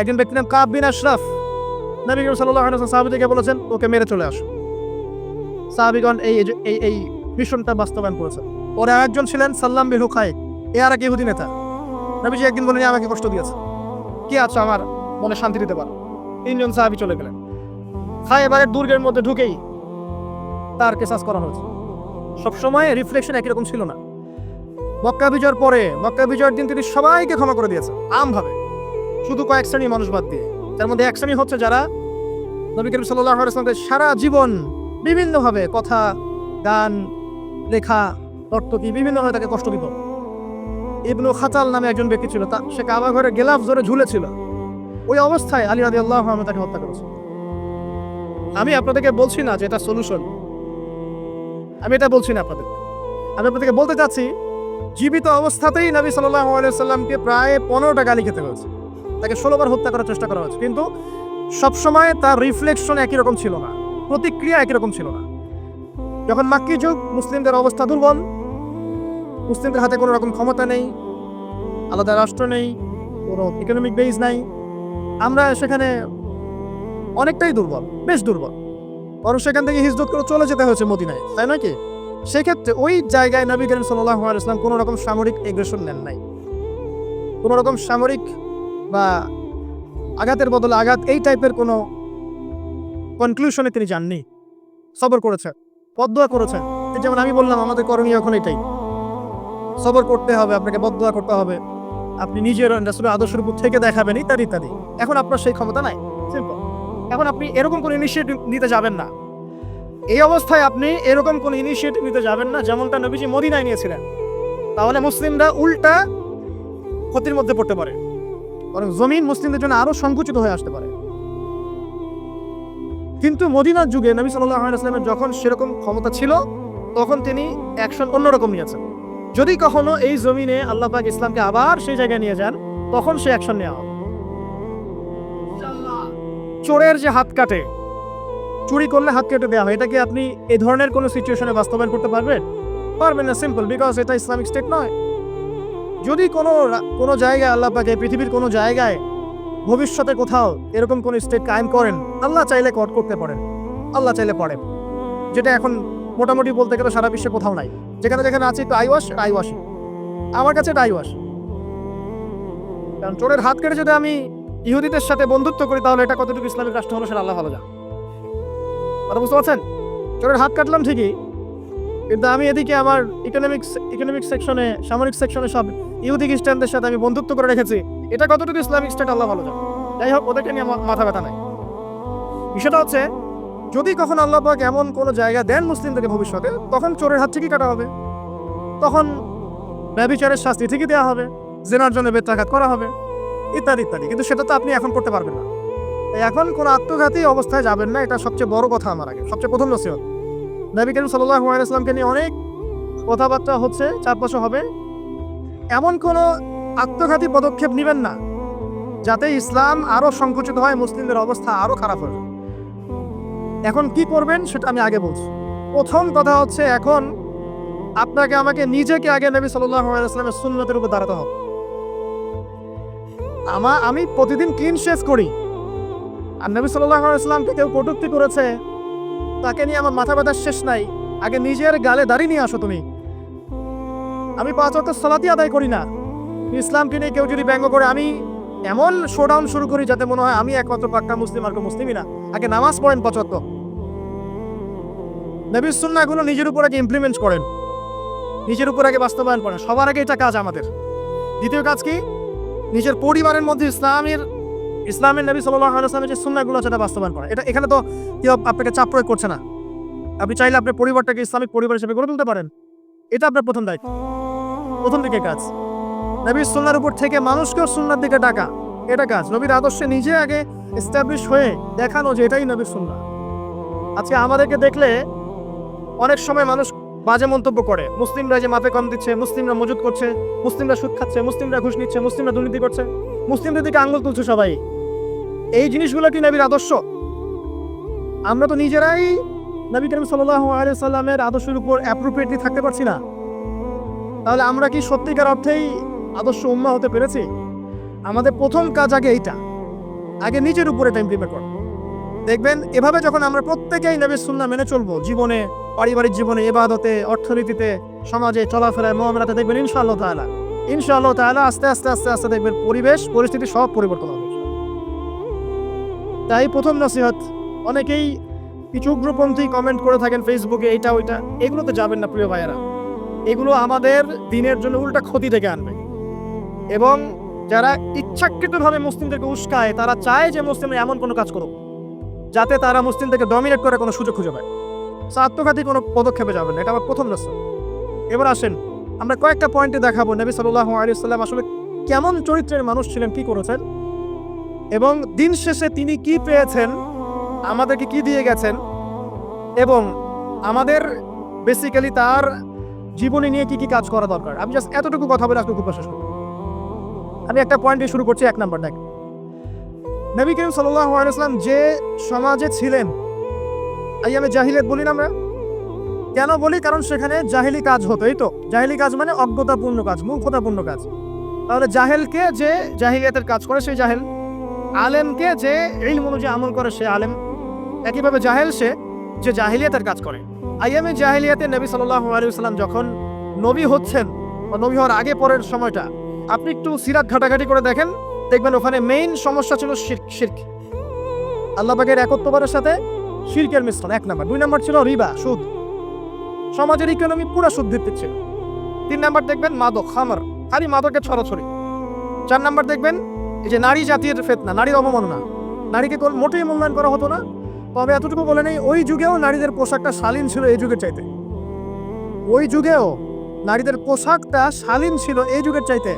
একজন ব্যক্তির নাম কাব বিন আশরাফ, নবী করিম সাল্লাল্লাহু আলাইহি ওয়াসাল্লাম সাহাবীদেরকে বলেছেন ওকে মেরে চলে আসো। সাহাবীগণ এই মিশনটা বাস্তবায়ন করেছেন। ওরা একজন ছিলেন সাল্লাম বিন হুকাই, এ আর এক ইহুদি নেতা। নবীজি একদিন বলেন আমাকে কষ্ট দিয়েছে, কি আছো আমার মনে শান্তি দিতে পারো। তিনজন সাহাবী চলে গেলেন। খায়বারের দুর্গের মধ্যে ঢুকেই তার কেসাস করা হয়েছে। সবসময় রিফ্লেকশন একই রকম ছিল না। মক্কা বিজয়ের পরে, মক্কা বিজয়ের দিন তিনি সবাইকে ক্ষমা করে দিয়েছেন আমভাবে, শুধু কয়েক শ্রেণী মানুষ বাদ দিয়ে। তার মধ্যে এক শ্রেণী হচ্ছে যারা নবী করিম সাল্লাল্লাহু আলাইহি ওয়াসাল্লামকে সারা জীবন বিভিন্নভাবে কথা, গান, লেখা, নর্তকী বিভিন্নভাবে তাকে কষ্ট দিত। ইবনু খাতাল নামে একজন ব্যক্তি ছিল, সে কাবা ঘরে গেলাফ জোরে ঝুলেছিল। ওই অবস্থায় আলী রাদিয়াল্লাহু আনহু তাকে হত্যা করেছে। আমি আপনাদেরকে বলছি না যে এটা সলিউশন, আমি এটা বলছি না আপনাদের। আমি আপনাদেরকে বলতে চাচ্ছি জীবিত অবস্থাতেই নবী সাল্লাল্লাহু আলাইহি ওয়াসাল্লামকে প্রায় 15টা গালি খেতে হয়েছে, তাকে 16 বার হত্যা করার চেষ্টা করা হয়েছে, কিন্তু সবসময় তার রিফ্লেকশন একই রকম ছিল না, প্রতিক্রিয়া একই রকম ছিল না। যখন মাক্কি যুগ, মুসলিমদের অবস্থা দুর্বল, মুসলিমদের হাতে কোনো রকম ক্ষমতা নেই, আলাদা রাষ্ট্র নেই, কোনো ইকোনমিক বেস নাই, আমরা সেখানে অনেকটাই দুর্বল, বেশ দুর্বল। বরং সেখান থেকে হিজরত করে চলে যেতে হয়েছে মদিনায়, তাই নাকি? সেক্ষেত্রে ওই জায়গায় নবী করিম সাল্লাল্লাহু আলাইহি ওয়াসাল্লাম কোনো রকম সামরিক এগ্রেশন নেন নাই, কোনো রকম সামরিক বা আঘাতের বদলে আঘাত, এই টাইপের কোনো কনক্লুশনে তিনি যাননি। সবর করেছেন, বদদোয়া করেছেন। যেমন আমি বললাম আমাদের করণীয় এখন এটাই, সবর করতে হবে, আপনাকে বদদোয়া করতে হবে, আপনি নিজের রাসূলের আদর্শের উপর থেকে দেখাবেন, ইত্যাদি ইত্যাদি। এখন আপনার সেই ক্ষমতা নাই, সিম্পল। এখন আপনি এরকম কোনো ইনিশিয়েটিভ নিতে যাবেন না। এই অবস্থায় আপনি এরকম কোনো ইনিশিয়েটিভ নিতে যাবেন না যেমনটা নবীজি মদিনায় নিয়েছিলেন, তাহলে মুসলিমরা উল্টা ক্ষতির মধ্যে পড়তে পারে, বরং জমিন মুসলিমদের জন্য আরো সংকুচিত হয়ে আসতে পারে। কিন্তু মদিনার যুগে নবী সাল্লাল্লাহু আলাইহি ওয়াসাল্লামের যখন সেরকম ক্ষমতা ছিল, তখন তিনি অ্যাকশন অন্যরকম নিয়েছেন। যদি কখনো এই জমিনে আল্লাহ পাক ইসলামকে আবার সেই জায়গায় নিয়ে যান, তখন সে অ্যাকশন নেওয়া হবে। চোরের যে হাত কাটে, চুরি করলে হাত কেটে দেওয়া হয়, এটা কি আপনি এই ধরনের কোনো সিচুয়েশনে বাস্তবায়ন করতে পারবেন? পারবেন না, সিম্পল, বিকজ এটা ইসলামিক স্টেট নয়। যদি কোনো জায়গায় আল্লাহ পাক এই পৃথিবীর কোনো জায়গায় ভবিষ্যতে কোথাও এরকম কোন স্টেট কায়েম করেন, আল্লাহ চাইলে করতে পারেন, আল্লাহ চাইলে পারেন, যেটা এখন মোটামুটি বলতে গেলে সারা বিশ্বে কোথাও নাই। যেখানে যেখানে আছে একটু আইওয়াসি, আমার কাছে এটা আইওয়াস। কারণ চোরের হাত কেটে যদি আমি ইহুদিদের সাথে বন্ধুত্ব করি, তাহলে এটা কতটুকু ইসলামিক রাষ্ট্র হলো সেটা আল্লাহ ভালো জানেন। কথা বুঝতে পারছেন? চোরের হাত কাটলাম ঠিকই, কিন্তু আমি এদিকে আমার ইকোনমিক সেকশনে, সামরিক সেকশনে সব ইহুদি খ্রিস্টানদের সাথে আমি বন্ধুত্ব করে রেখেছি, এটা কতটুকু ইসলামিক স্টেট আল্লাহ ভালো জানেন। যাই হোক, ওদেরকে নিয়ে মাথা ব্যথা নাই। বিষয়টা হচ্ছে যদি কখন আল্লাহ পাক এমন কোনো জায়গা দেন মুসলিমদেরকে ভবিষ্যতে, তখন চোরের হাত ঠিকই কাটা হবে, তখন ব্যভিচারের শাস্তি ঠিকই দেওয়া হবে, জেনার জন্য বেত্রাঘাত করা হবে, ইত্যাদি ইত্যাদি। কিন্তু সেটা তো আপনি এখন করতে পারবেন না। এখন কোনো আত্মঘাতী অবস্থায় যাবেন না, এটা সবচেয়ে বড় কথা। আমার আগে সবচেয়ে প্রথম নসিহত, নবী করিম সাল্লাল্লাহু আলাইহি ওয়াসাল্লামকে নিয়ে অনেক কথাবার্তা হচ্ছে, চারপাশে হবে, এমন কোনো আত্মঘাতী পদক্ষেপ নেবেন না যাতে ইসলাম আরো সংকুচিত হয়, মুসলিমদের অবস্থা আরো খারাপ হয়। এখন কি করবেন সেটা আমি আগে বলছি। প্রথম কথা হচ্ছে, এখন আপনাকে আমাকে নিজেকে আগে নবী সাল্লাল্লাহু আলাইহি ওয়াসাল্লামের সুন্নতের উপর দাঁড়াতে হবে। আমি প্রতিদিন ক্লিন শেভ করি, আর নবী সাল্লাল্লাহু আলাইহি ওয়াসাল্লামকে কেউ কটূক্তি করেছে, তাকে নিয়ে আমার মাথা ব্যথার শেষ নাই। আগে নিজের গালে দাঁড়িয়ে নিয়ে আসো তুমি। আমি 5 ওয়াক্ত সালাতই আদায় করি না, ইসলামকে নিয়ে কেউ যদি ব্যঙ্গ করে, আমি এমন শোডাউন শুরু করি যাতে মনে হয় আমি একমাত্র পাক্কা মুসলিম, আর কেউ মুসলিমই না। আগে নামাজ পড়েন 5 ওয়াক্ত, নবীর সুন্নাহগুলো নিজের উপর আগে ইমপ্লিমেন্ট করেন, নিজের উপর আগে বাস্তবায়ন করেন। সবার আগে এটা কাজ আমাদের। দ্বিতীয় কাজ কি? নিজের পরিবারের মধ্যে ইসলামের নবী সাল্লাল্লাহু আলাইহি ওয়াসাল্লামের যে সুন্নাহগুলো সেটা বাস্তবায়ন করা। এটা এখানে তো কেউ আপনাকে চাপ প্রয়োগ করছে না। আপনি চাইলে আপনার পরিবারটাকে ইসলামিক পরিবার হিসেবে গড়ে তুলতে পারেন। এটা আপনার প্রথম দায়িত্ব, প্রথম দিকে কাজ। নবীর সুন্নাহর উপর থেকে মানুষকেও সুন্নাহর দিকে ডাকা, এটা কাজ। নবীর আদর্শে নিজে আগে এস্টাবলিশ হয়ে দেখানো যে এটাই নবীর সুন্নাহ। আজকে আমাদেরকে দেখলে অনেক সময় মানুষ বাজে মন্তব্য করে, মুসলিমরা যে মাপে কম দিচ্ছে, মুসলিমরা মজুদ করছে, মুসলিমরা সুদ খাচ্ছে, মুসলিমরা ঘুষ নিচ্ছে, মুসলিমরা দুর্নীতি করছে, মুসলিমদের দিকে আঙ্গুল তুলছে সবাই। এই জিনিসগুলো কি নবীর আদর্শ? আমরা তো নিজেরাই নবী করিম সাল্লাল্লাহু আলাইহি সাল্লামের আদর্শের উপর অ্যাপ্রোপ্রিয়েটলি থাকতে পারছি না? তাহলে আমরা কি সত্যিকার অর্থেই আদর্শ উম্মাহ হতে পেরেছি? আমাদের প্রথম কাজ আগে এইটা, আগে নিজের উপরে এটা ইমপ্লিমেন্ট করা। দেখবেন এভাবে যখন আমরা প্রত্যেকেই নবীর সুন্নাহ মেনে চলবো, জীবনে, পারিবারিক জীবনে, ইবাদতে, অর্থনীতিতে, সমাজে, চলাফেরায়, মুআমালাতে, দেখবেন ইনশাআল্লাহ তাআলা আস্তে আস্তে দেখবেন পরিবেশ পরিস্থিতি সব পরিবর্তন হবে। তাই প্রথম নসিহত, অনেকেই কিছু উগ্রপন্থী কমেন্ট করে থাকেন ফেসবুকে, এইটা ওইটা, এগুলোতে যাবেন না প্রিয় ভাইয়েরা। এগুলো আমাদের দিনের জন্য উল্টা ক্ষতি থেকে আনবে। এবং যারা ইচ্ছাকৃতভাবে মুসলিমদেরকে উস্কায়, তারা চায় যে মুসলিমরা এমন কোনো কাজ করুক যাতে তারা মুসলিমদেরকে ডমিনেট করার কোনো সুযোগ খুঁজে পায়। আত্মঘাতী কোনো পদক্ষেপে যাবেন না, এটা আমার প্রথম নসিহত। এবার আসেন আমরা কয়েকটা পয়েন্টে দেখাবো নবী সাল্লাল্লাহু আলাইহি সাল্লাম আসলে কেমন চরিত্রের মানুষ ছিলেন, কি করেছেন, এবং দিন শেষে তিনি কি পেয়েছেন, আমাদেরকে কি দিয়ে গেছেন, এবং আমাদের বেসিক্যালি তার জীবনী নিয়ে কি কি কাজ করা দরকার। আমি জাস্ট এতটুকু কথা বলে আজকে খুব শেষ করব। আমি একটা পয়েন্ট দিয়ে শুরু করছি। 1 নাম্বার, দেখ, নবী করিম সাল্লাল্লাহু আলাইহি সাল্লাম যে সমাজে ছিলেন, আইয়ামে জাহিলিয়াত বলি না আমরা, কেন বলি? কারণ সেখানে জাহিলি কাজ হতো। এই তো জাহিলি কাজ মানে অজ্ঞতাপূর্ণ কাজ, মূর্খতাপূর্ণ কাজ। তাহলে জাহেলকে যে জাহিলিয়াতের কাজ করে সেই জাহেল, আলেমকে যে ইলম অনুযায়ী আমল করে সে আলেম, একইভাবে জাহেল সে যে জাহিলিয়াতের কাজ করে। আইয়ামে জাহিলিয়াতে নবী সাল্লাল্লাহু আলাইহি ওয়াসাল্লাম যখন নবী হচ্ছেন বা নবী হওয়ার আগে পরের সময়টা আপনি একটু সিরাত ঘাটাঘাটি করে দেখেন, দেখবেন ওখানে মেইন সমস্যা ছিল শিরক, আল্লাহ পাকের একত্ববাদের সাথে শিরকের মিশ্রণ, 1 নাম্বার। 2 নাম্বার ছিল রিবা, সুদ। সমাজের ইকোনমি পুরো সুদ ভিত্তিক ছিল। 3 নাম্বার দেখবেন মাদক, খামার, খালি মাদকের ছড়াছড়ি। 4 নাম্বার দেখবেন এই যে নারী জাতির ফিতনা, নারীর অবমাননা, নারীকে মোটেই মূল্যায়ন করা হতো না। তবে এতটুকু বলে নেই, ওই যুগেও নারীদের পোশাকটা শালীন ছিল এই যুগের চাইতে। ওই যুগেও নারীদের পোশাকটা শালীন ছিল এই যুগের চাইতে,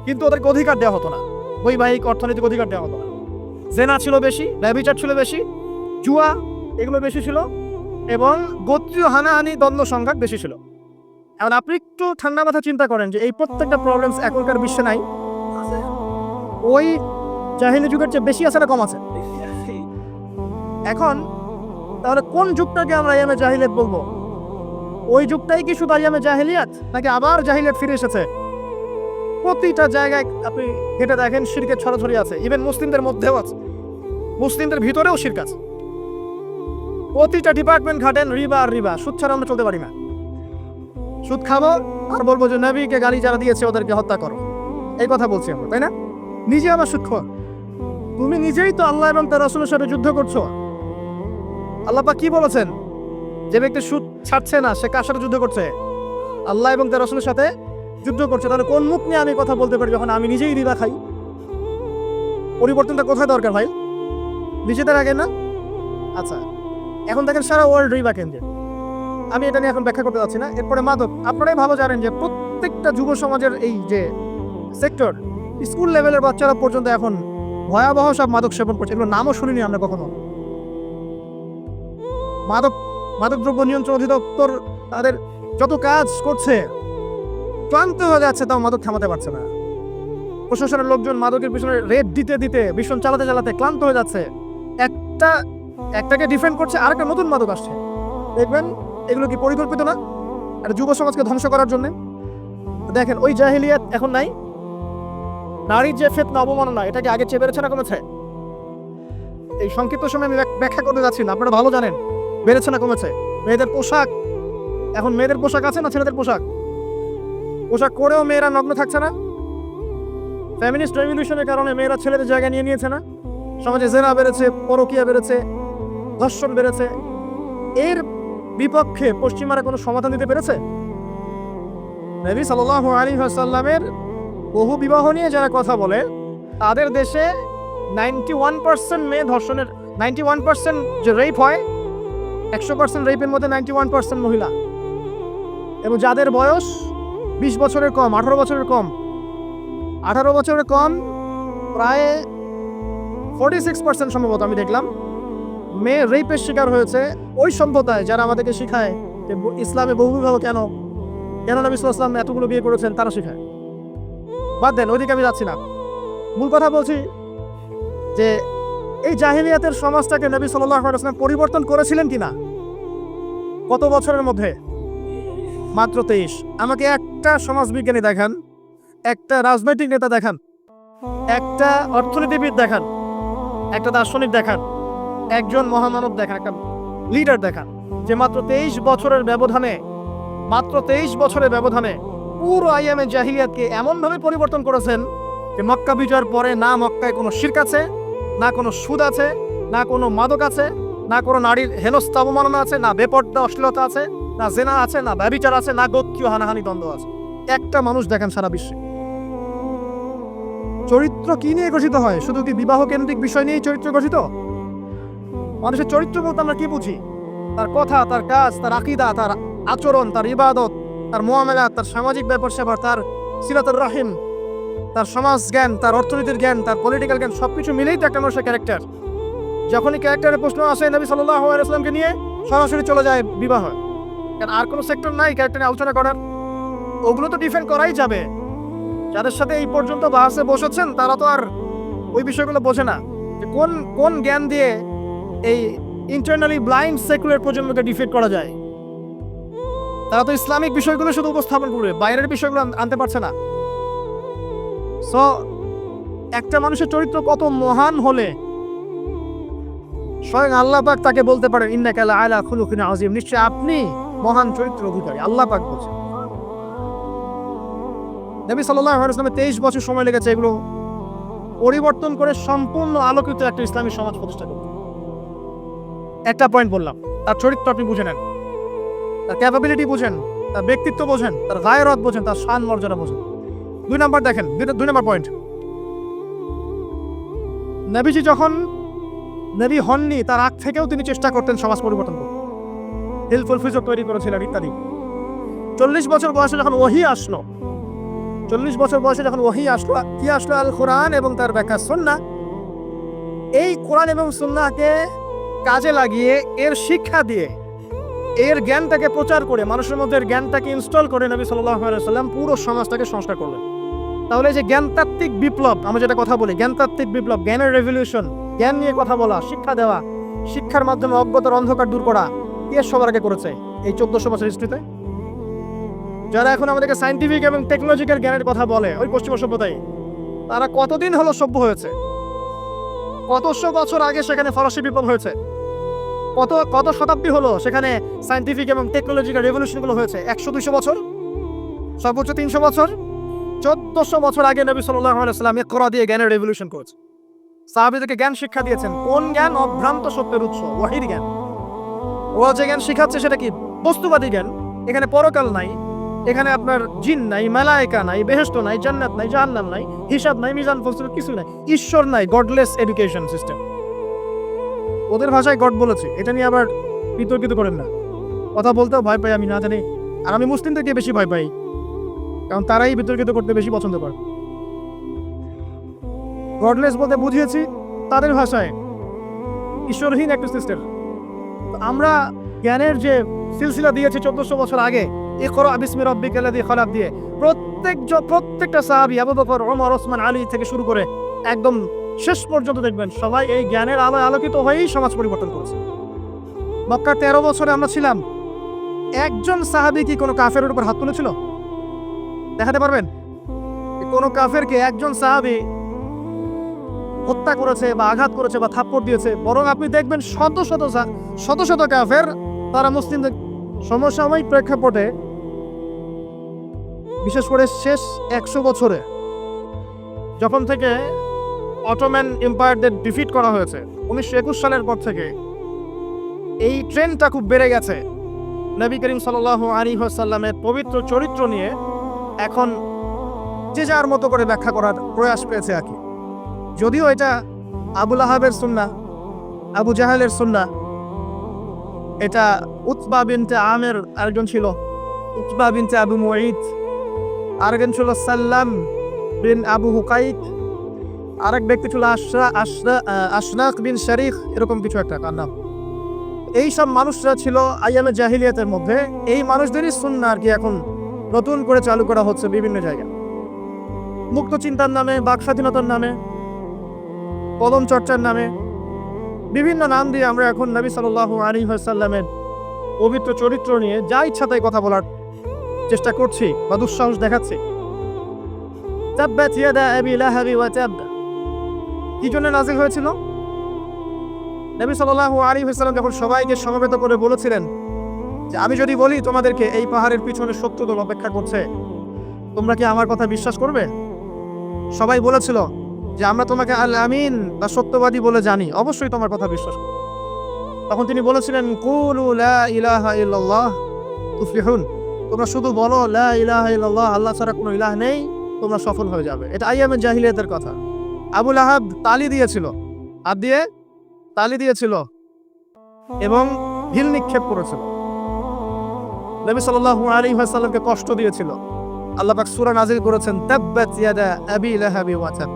কিন্তু ওদেরকে অধিকার দেওয়া হতো না, বৈবাহিক অর্থনৈতিক অধিকার দেওয়া হতো না। জেনা ছিল বেশি, ব্যভিচার ছিল বেশি, জুয়া এগুলো বেশি ছিল, এবং গোত্রীয় হানাহানি, দ্বন্দ্ব সংঘাত বেশি ছিল। এখন আপনি একটু ঠান্ডা মাথা চিন্তা করেন যে এই প্রত্যেকটা প্রবলেমস এখনকার বিশ্বে নাই, ওই জাহিলি যুগের চেয়ে বেশি আছে না কম আছে? এখন তাহলে কোন যুগটাকে আমরা আইয়ামে জাহিলিয়াত বলবো? ওই যুগটাই কি শুধু আইয়ামে জাহিলিয়াত, নাকি আবার জাহিলিয়াত ফিরে এসেছে? প্রতিটা জায়গায় আপনি হেঁটে দেখেন শিরকের ছড়াছড়ি আছে, ইভেন মুসলিমদের মধ্যেও আছে, মুসলিমদের ভিতরেও শিরক আছে। প্রতিটা ডিপার্টমেন্ট ঘাটেন রিবা আর রিবা। সুদ ছাড়া আমরা চলতে পারি না। সুদ খাবো আর বলবো যে নবীকে গালি যারা দিয়েছে ওদেরকে হত্যা করো, এই কথা বলছি আমরা, তাই না? নিজে আবার সুদ খাওয়া। তুমি নিজেই তো আল্লাহ এবং তার রাসূলের সাথে যুদ্ধ করছো। আল্লাহ পাক কি বলেছেন? যে ব্যক্তি সুদ ছাড়ছে না সে কার সাথে যুদ্ধ করছে? আল্লাহ এবং তার রাসূলের সাথে যুদ্ধ করছে। তাহলে কোন মুখ নিয়ে আমি কথা বলতে পারি যখন আমি নিজেই রিবা খাই? পরিবর্তনটা কোথায় দরকার ভাই? নিজেদের আগে না? আচ্ছা, এখন দেখেন সারা ওয়ার্ল্ড রিবা কেন্দ্রে। আমি এটা নিয়ে এখন ব্যাখ্যা করতে যাচ্ছি না। এরপরে মাদক, আপনারাই ভালো জানেন যে প্রত্যেকটা যুব সমাজের এই যে সেক্টর, স্কুল লেভেলের বাচ্চারা পর্যন্ত এখন ভয়াবহ সব মাদক সেবন করছে। এগুলো নামও শুনিনি আমরা কখনো। মাদকদ্রব্য নিয়ন্ত্রণ অধিদপ্তর তাদের যত কাজ করছে, ক্লান্ত হয়ে যাচ্ছে, তাও মাদক থামাতে পারছে না। প্রশাসনের লোকজন মাদকের পিছনে রেড দিতে দিতে, ভীষণ চালাতে চালাতে ক্লান্ত হয়ে যাচ্ছে। একটাকে ডিফেন্ড করছে, আরেকটা নতুন মাদক আসছে। দেখবেন এগুলো কি পরিকল্পিত না? আর যুব সমাজকে ধ্বংস করার জন্য। দেখেন ওই জাহিলিয়াত এখন নাই। নারীর যে ফিতনা, অবমাননা, এটা কি আগে চেয়ে বেড়েছে না কমেছে? এই সংক্ষিপ্ত সময় আমি ব্যাখ্যা করতে যাচ্ছি না, আপনারা ভালো জানেন বেড়েছে না কমেছে। মেয়েদের পোশাক, এখন মেয়েদের পোশাক আছে না ছেলেদের পোশাক? পোশাক করেও মেয়েরা নগ্ন থাকছে না? ফেমিনিস্ট রেভলিউশনের কারণে মেয়েরা ছেলেদের জায়গা নিয়ে নিয়েছে না? সমাজে জেনা বেড়েছে, পরকীয়া বেড়েছে, ধর্ষণ বেড়েছে। এর বিপক্ষে পশ্চিমারা কোনো সমাধান দিতে পেরেছে? নবী সাল্লাল্লাহু আলাইহি ওয়াসাল্লামের বহু বিবাহ নিয়ে যারা কথা বলে, তাদের দেশে 91% মেয়ে ধর্ষণের, 91% যে রেপ হয়, 100% রেপের মধ্যে 91% মহিলা, এবং যাদের বয়স 20 বছরের কম, 18 বছরের কম, 18 বছরের কম প্রায় 46% সম্ভবত আমি দেখলাম মেয়ে রেপের শিকার হয়েছে। ওই সভ্যতায় যারা আমাদেরকে শিখায় যে ইসলামে বহুবিবাহ কেন, নবী সাল্লাল্লাহু আলাইহি ওয়াসাল্লাম এতগুলো বিয়ে করেছেন, তারা শিখায়। বাদ দেন, ওইদিকে আমি যাচ্ছি না। মূল কথা বলছি যে এই জাহিলিয়াতের সমাজটাকে নবী সাল্লাল্লাহু আলাইহি ওয়াসাল্লাম পরিবর্তন করেছিলেন কিনা? কত বছরের মধ্যে? মাত্র 23। আমাকে একটা সমাজবিজ্ঞানী দেখান, একটা রাজনৈতিক নেতা দেখান, একটা অর্থনীতিবিদ দেখান, একটা দার্শনিক দেখান, একজন মহামানব দেখান, একটা লিডার দেখান যে মাত্র 23 বছরের ব্যবধানে পুরো আইয়ামে জাহিলিয়াতকে এমনভাবে পরিবর্তন করেছেন যে মক্কা বিজয়ের পরে না মক্কায় কোনো শিরক আছে, না কোনো সুদ আছে, না কোনো মাদক আছে, না কোনো নারীর হেনস্থা অবমাননা আছে, না বেপর্দা অশ্লীলতা আছে, না জেনা আছে, না ব্যভিচার আছে, না গোত্রীয় হানাহানি দ্বন্দ্ব আছে। একটা মানুষ দেখেন সারা বিশ্বে। চরিত্র কি নিয়ে গঠিত হয়? শুধু কি বিবাহ কেন্দ্রিক বিষয় নিয়েই চরিত্র গঠিত? মানুষের চরিত্র বলতে আমরা কি বুঝি? তার কথা, তার কাজ, তার আকীদা, তার আচরণ, তার ইবাদত, তার মুআমালাত, তার সামাজিক ব্যাপার স্যাপার, তার সিরাতুর রাহিম, তার সমাজ জ্ঞান, তার অর্থনীতির জ্ঞান, তার পলিটিক্যাল জ্ঞান, সবকিছু মিলেই তো একটা মানুষের ক্যারেক্টার। যখনই ক্যারেক্টারের প্রশ্ন আসে নবী সাল্লাল্লাহু আলাইহি ওয়াসাল্লামকে নিয়ে সরাসরি চলে যায় বিবাহ। কারণ আর কোনো সেক্টর নাই ক্যারেক্টার নিয়ে আলোচনা করার। ওগুলো তো ডিফেন্ড করাই যাবে। যাদের সাথে এই পর্যন্ত বাসে বসেছেন তারা তো আর ওই বিষয়গুলো বোঝে না যে কোন জ্ঞান দিয়ে এই ইন্টারনালি ব্লাইন্ড সেকুলার প্রজন্মকে ডিফেন্ড করা যায়। তারা তো ইসলামিক বিষয়গুলো শুধু উপস্থাপন করবে, বাইরের বিষয়গুলো আনতে পারছে না। সো একটা মানুষের চরিত্র কত মহান হলে স্বয়ং আল্লাহ পাক তাকে বলতে পারেন ইন্নাকা লাআলা খুলুকিন আযীম, নিশ্চয় আপনি মহান চরিত্র অধিকারী। আল্লাহ পাক বলছেন। নবী সাল্লাল্লাহু আলাইহি ওয়াসাল্লামের 23 বছর সময় লেগেছে এগুলো পরিবর্তন করে সম্পূর্ণ আলোকিত একটা ইসলামী সমাজ প্রতিষ্ঠা করতে। একটা পয়েন্ট বললাম, তার চরিত্র আপনি বুঝে নেন, তার ক্যাপাবিলিটি বুঝেন, তার ব্যক্তিত্ব বোঝেন, তার গায়রত বোঝেন, তার শান মর্যাদা বোঝেন। 2 নাম্বার দেখেন, 2 নাম্বার পয়েন্ট, নবীজি যখন নবী হননি তার আগ থেকেও তিনি চেষ্টা করতেন সমাজ পরিবর্তন করতে, হিলফুল ফিজর তৈরি করেছিলেন ইত্যাদি। 40 বছর বয়সে যখন ওহী আসলো, কি আসলো? আল কোরআন এবং তার ব্যাখ্যা সুন্নাহ। এই কোরআন এবং সুন্নাহকে কাজে লাগিয়ে, এর শিক্ষা দিয়ে, এর জ্ঞানটাকে প্রচার করে, মানুষের মধ্যে জ্ঞানটাকে ইনস্টল করে নবী সাল্লাল্লাহু আলাইহি ওয়াসাল্লাম পুরো সমাজটাকে সংস্কার করলেন। তাহলে যে জ্ঞানতাত্ত্বিক বিপ্লব, আমরা যেটা কথা বলি জ্ঞানতাত্ত্বিক বিপ্লব, জ্ঞানের রেভলিউশন, জ্ঞান নিয়ে কথা বলা, শিক্ষা দেওয়া, শিক্ষার মাধ্যমে অজ্ঞতার অন্ধকার দূর করা, কে সবার আগে করেছে এই 1400 বছর হিস্ট্রিতে? যারা এখন আমাদেরকে সায়েন্টিফিক এবং টেকনোলজিক্যাল জ্ঞানের কথা বলে, ওই পশ্চিমা সভ্যতায়, তারা কতদিন হলো সভ্য হয়েছে? কতশো বছর আগে সেখানে ফরাসি বিপ্লব হয়েছে। কত শতাব্দী হলো সেখানে সায়েন্টিফিক এবং টেকনোলজিক্যাল রেভলিউশনগুলো হয়েছে? 100-200 বছর, সর্বোচ্চ 300 বছর। 1400 বছর আগে নবী সাল্লাল্লাহু আলাইহি ওয়াসাল্লাম ইকরা দিয়ে জ্ঞানের রেভলিউশন করেছে। সাহাবীদেরকে জ্ঞান শিক্ষা দিয়েছেন। কোন জ্ঞান? অভ্রান্ত সত্যের উৎস, ওয়াহির জ্ঞান। ও যে জ্ঞান শিখাচ্ছে সেটা কি? বস্তুবাদী জ্ঞান। এখানে পরকাল নাই, এখানে আপনার জিন নাই, মালায়েকা নাই, বেহেশত নাই, জান্নাত নাই, জাহান্নাম নাই, হিসাব নাই, মিজান ফসল কিছু নাই, ঈশ্বর নাই, গডলেস এডুকেশন সিস্টেম। ওদের ভাষায় গড বলেছে, এটা নিয়ে আবার বিতর্কিত করেন না। কথা বলতেও ভয় পাই, আমি না জানি। আর আমি মুসলিমদেরকে বেশি ভয় পাই, কারণ তারাই বিতর্কিত করতে বেশি পছন্দ করে। গডলেস বলতে বুঝিয়েছি তাদের ভাষায় ঈশ্বরহীন একটা সিস্টেম। আমরা জ্ঞানের যে সিলসিলা দিয়েছি 1400 বছর আগে, ইকরা বিসমি রাব্বিকাল্লাযী খালাক দিয়ে, প্রত্যেকটা সাহাবী আবু বকর, ওমর, ওসমান, আলী থেকে শুরু করে একদম শেষ পর্যন্ত দেখবেন সবাই এই জ্ঞানের আলোয় আলোকিত হয়েই সমাজ পরিবর্তন করেছে। মক্কার 13 বছরে আমরা ছিলাম, একজন সাহাবী কি কোনো কাফেরের উপর হাত তুলেছিল? দেখাতে পারবেন? কোন কাফেরকে একজন সাহাবী হত্যা করেছে বা আঘাত করেছে বা থাপ্পড় দিয়েছে? বরং আপনি দেখবেন শত শত কাফের তারা মুসলিমদের সমসাময়িক প্রেক্ষাপটে, বিশেষ করে শেষ 100 বছরে যখন থেকে অটোম্যান এম্পায়ারদের ডিফিট করা হয়েছে 1921 সালের পর থেকে, এই ট্রেন্ডটা খুব বেড়ে গেছে। নবী করিম সাল্লাল্লাহু আলাইহি ওয়াসাল্লামের পবিত্র চরিত্র নিয়ে এখন যে যার মতো করে ব্যাখ্যা করার প্রয়াস পেয়েছে আর কি। যদিও এটা আবু লাহাবের সুন্নাহ, আবু জাহেলের সুন্নাহ, এটা উতবা বিনতে আমের আরেকজন ছিল, উতবা বিনতে আবু মুঈদ, আরেকজন ছিল সাল্লাম বিন আবু হুকাইত, আরেক ব্যক্তি ছিল আশরাক বিন শারিক, এরকম কিছু একটা নাম। এই সব মানুষরা ছিল আইয়ামে জাহিলিয়াতের মধ্যে। এই মানুষদেরই সুন্নাহ আর কি এখন নতুন করে চালু করা হচ্ছে বিভিন্ন জায়গায়, মুক্ত চিন্তার নামে, বাক স্বাধীনতার নামে, কলম চর্চার নামে, বিভিন্ন নাম দিয়ে আমরা এখন নবী সাল্লাল্লাহু আলাইহি ওয়াসাল্লামের পবিত্র চরিত্র নিয়ে যা ইচ্ছা তাই কথা বলার চেষ্টা করছি বা দুঃসাহস দেখাচ্ছি। তাব্বাত ইয়াদা আবি লাহাবি ওয়া তাব কি জন্য নাযিল হয়েছিল? নবী সাল্লাল্লাহু আলাইহি ওয়াসাল্লাম যখন সবাইকে সমবেত করে বলেছিলেন যে আমি যদি বলি তোমাদেরকে এই পাহাড়ের পিছনে 70 দল অপেক্ষা করছে, তোমরা কি আমার কথা বিশ্বাস করবে? সবাই বলেছিল যে আমরা তোমাকে আল আমিন বা সত্যবাদী বলে জানি, অবশ্যই তোমার কথা বিশ্বাস করব। তখন তিনি বলেছিলেন কুলু লা ইলাহা ইল্লাল্লাহ তুফলিহুন, তোমরা শুধু বলো লা ইলাহা ইল্লাল্লাহ, আল্লাহ ছাড়া কোনো ইলাহ নেই, তোমরা সফল হয়ে যাবে। এটা আইয়ামে জাহিলিয়াতের কথা। আবু লাহাব তালি দিয়েছিল, হাত দিয়ে তালি দিয়েছিল এবং ঢিল নিক্ষেপ করেছিল, নবী সাল্লাল্লাহু আলাইহি ওয়াসাল্লামকে কষ্ট দিয়েছিল। আল্লাহ পাক সূরা নাযিল করেছেন তাব্বাত ইয়াদা আবি লাহাবি ওয়া তাব,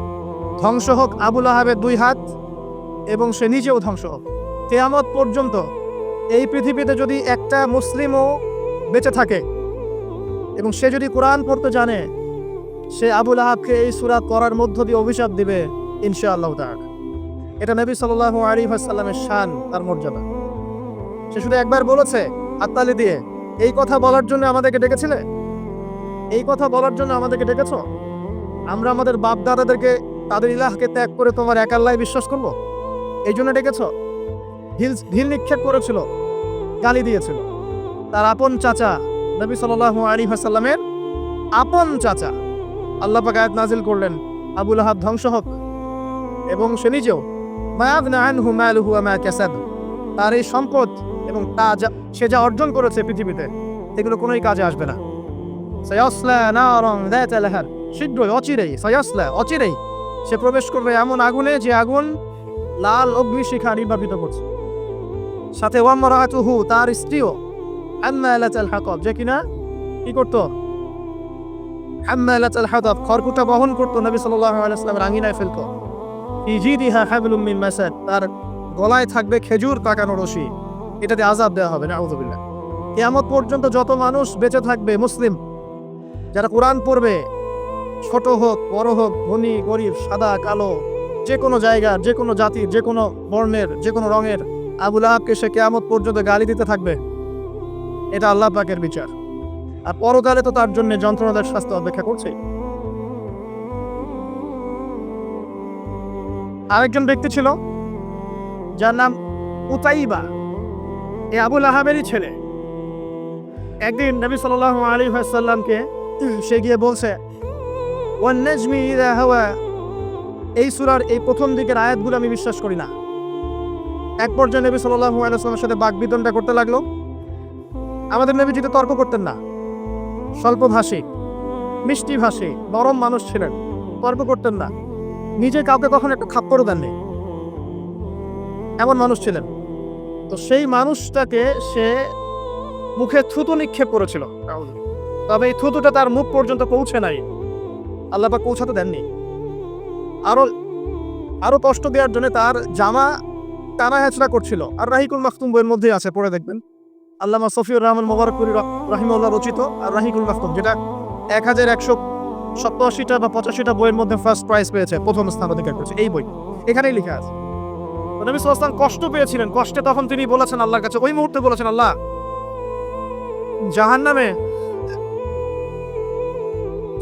ধ্বংস হোক আবু লাহাবের 2 হাত এবং সে নিজেও ধ্বংস হোক। কিয়ামত পর্যন্ত এই পৃথিবীতে যদি একটা মুসলিমও বেঁচে থাকে এবং সে যদি কোরআন পড়তে জানে, সে আবু লাহাবকে এই সূরা পড়ার মধ্য দিয়ে অভিশাপ দিবে ইনশাআল্লাহ তাআলা। এটা নবী সাল্লাল্লাহু আলাইহি ওয়াসাল্লামের শান, তার মর্যাদা। সে শুধু একবার বলেছে হাততালি দিয়ে, এই কথা বলার জন্য আমাদেরকে ডেকেছিলে? এই কথা বলার জন্য আমাদেরকে ডেকেছো? আমরা আমাদের বাপ দাদাদেরকে তাদের ইলাহকে ত্যাগ করে তোমার এক আল্লাহ বিশ্বাস করব, এই জন্য ডেকেছো? ঢিল নিক্ষেপ করেছিল, গালি দিয়েছিল। তার আপন চাচা নবী সাল্লাল্লাহু আলাইহি ওয়াসাল্লামের আপন চাচা, আল্লাহ পাক আয়াত নাযিল করলেন আবু লাহাব ধ্বংস হোক এবং সে নিজেও মা আগনা আনহু মালুহু ওয়া মা কাসাব, তার এই সম্পদ এবং সে যা অর্জন করেছে পৃথিবীতে এগুলো কোনোই কাজে আসবে না। সায়াসলা নারান যাতা লাহাব, শীঘ্রই অচিরেই সে প্রবেশ করবে এমন আগুনে যে আগুন লাল অগ্নিশিখা নির্বাপিত করছে। সাথে ওয়ামরাতুহু, তার স্ত্রীও হাম্মালাতুল হাতাব, যে কিনা কি করত? হাম্মালাতুল হাতাব, খড়কুটা বহন করত, নবী সাল্লাল্লাহু আলাইহি ওয়াসাল্লামের আঙ্গিনায় ফেলত। ফি জিদিহা হাবলুম মিন মাসাদ, তার গলায় থাকবে খেজুর পাকানো রশি, এটাতে আযাব দেওয়া হবে নাউযুবিল্লাহ। কিয়ামত পর্যন্ত যত মানুষ বেঁচে থাকবে মুসলিম, যারা কোরআন পড়বে, ছোট হোক বড় হোক, ধনী গরিব, সাদা কালো, যে কোনো জায়গার, যে কোনো জাতির, যে কোনো বর্ণের, যে কোনো রঙের, আবু লাহাবকে সে কিয়ামত পর্যন্ত গালি দিতে থাকবে। এটা আল্লাহ পাকের বিচার। আর পরকালে তো তার জন্য যন্ত্রণাদায়ক শাস্তি অপেক্ষা করছে। আরেকজন ব্যক্তি ছিল যার নাম উতাইবা, এই আবু লাহাবেরই ছেলে। একদিন নবী সাল্লাল্লাহু আলাইহি ওয়াসাল্লামকে সে গিয়ে বলছে ওয়ান নাজমি ইযা হাওয়া, এই সূরার এই প্রথম দিকের আয়াতগুলো আমি বিশ্বাস করি না। এক পর্যায়ে নবী সাল্লাল্লাহু আলাইহি ওয়াসাল্লামের সাথে বাকবিতণ্ডা করতে লাগলো। আমাদের নবী যেটা তর্ক করতেন না, স্বল্পভাষী, মিষ্টি ভাষী, নরম মানুষ ছিলেন, তর্ক করতেন না, নিজে কাউকে কখনো একটা খাপ্পড়ও দেননি, এমন মানুষ ছিলেন। তো সেই মানুষটাকে সে মুখে থুতু নিক্ষেপ করেছিল, তবে এই থুতুটা তার মুখ পর্যন্ত পৌঁছে নাই, আল্লাহ পাক পৌঁছাতে দেননি। আরো কষ্ট দেওয়ার জন্য তার জামা টানা হেঁচড়া করছিল। আর রাহিকুল মাখতুম বইয়ের মধ্যে আছে, পড়ে দেখবেন, আল্লামা সফিউর রহমান মুবারকপুরি রাহিমাহুল্লাহ রচিত আর রাহিকুল মাখতুম, যেটা 1187টা বা 85টা বইয়ের মধ্যে ফার্স্ট প্রাইজ পেয়েছে, প্রথম স্থান অধিকার করেছে এই বই, এখানেই লেখা আছে। নবী সাল্লাল্লাহু আলাইহি ওয়াসাল্লাম কষ্ট পেয়েছিলেন, কষ্টে তখন তিনি বলেছেন আল্লাহর কাছে, ওই মুহূর্তে বলেছেন আল্লাহ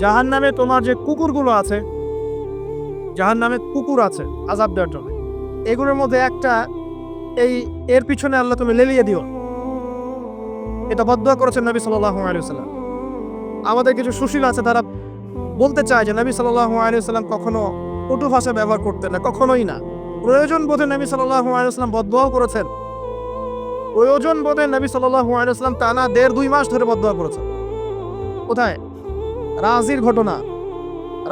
জাহান্নামে তোমার যে কুকুরগুলো আছে, জাহান্নামে কুকুর আছে আযাব দেওয়ার জন্য, এগুলোর মধ্যে একটা এর পিছনে আল্লাহ তুমি লেলিয়ে দিও। এটা বদদুয়া করেছেন নবী সাল্লাল্লাহু আলাইহি ওয়াসাল্লাম। আমাদের কিছু সুশীল আছে, তারা বলতে চায় যে নবী সাল্লাল্লাহু আলাইহি ওয়াসাল্লাম কখনো কটু ভাষা ব্যবহার করতেন না, কখনোই না। প্রয়োজন বোধে নবী সাল্লাল্লাহু আলাইহি ওয়াসাল্লাম বদদুয়াও করেছেন। প্রয়োজন বোধে নবী সাল্লাল্লাহু আলাইহি ওয়াসাল্লাম টানা 1.5-2 মাস ধরে বদদুয়া করেছেন। কোথায়? রাজির ঘটনা।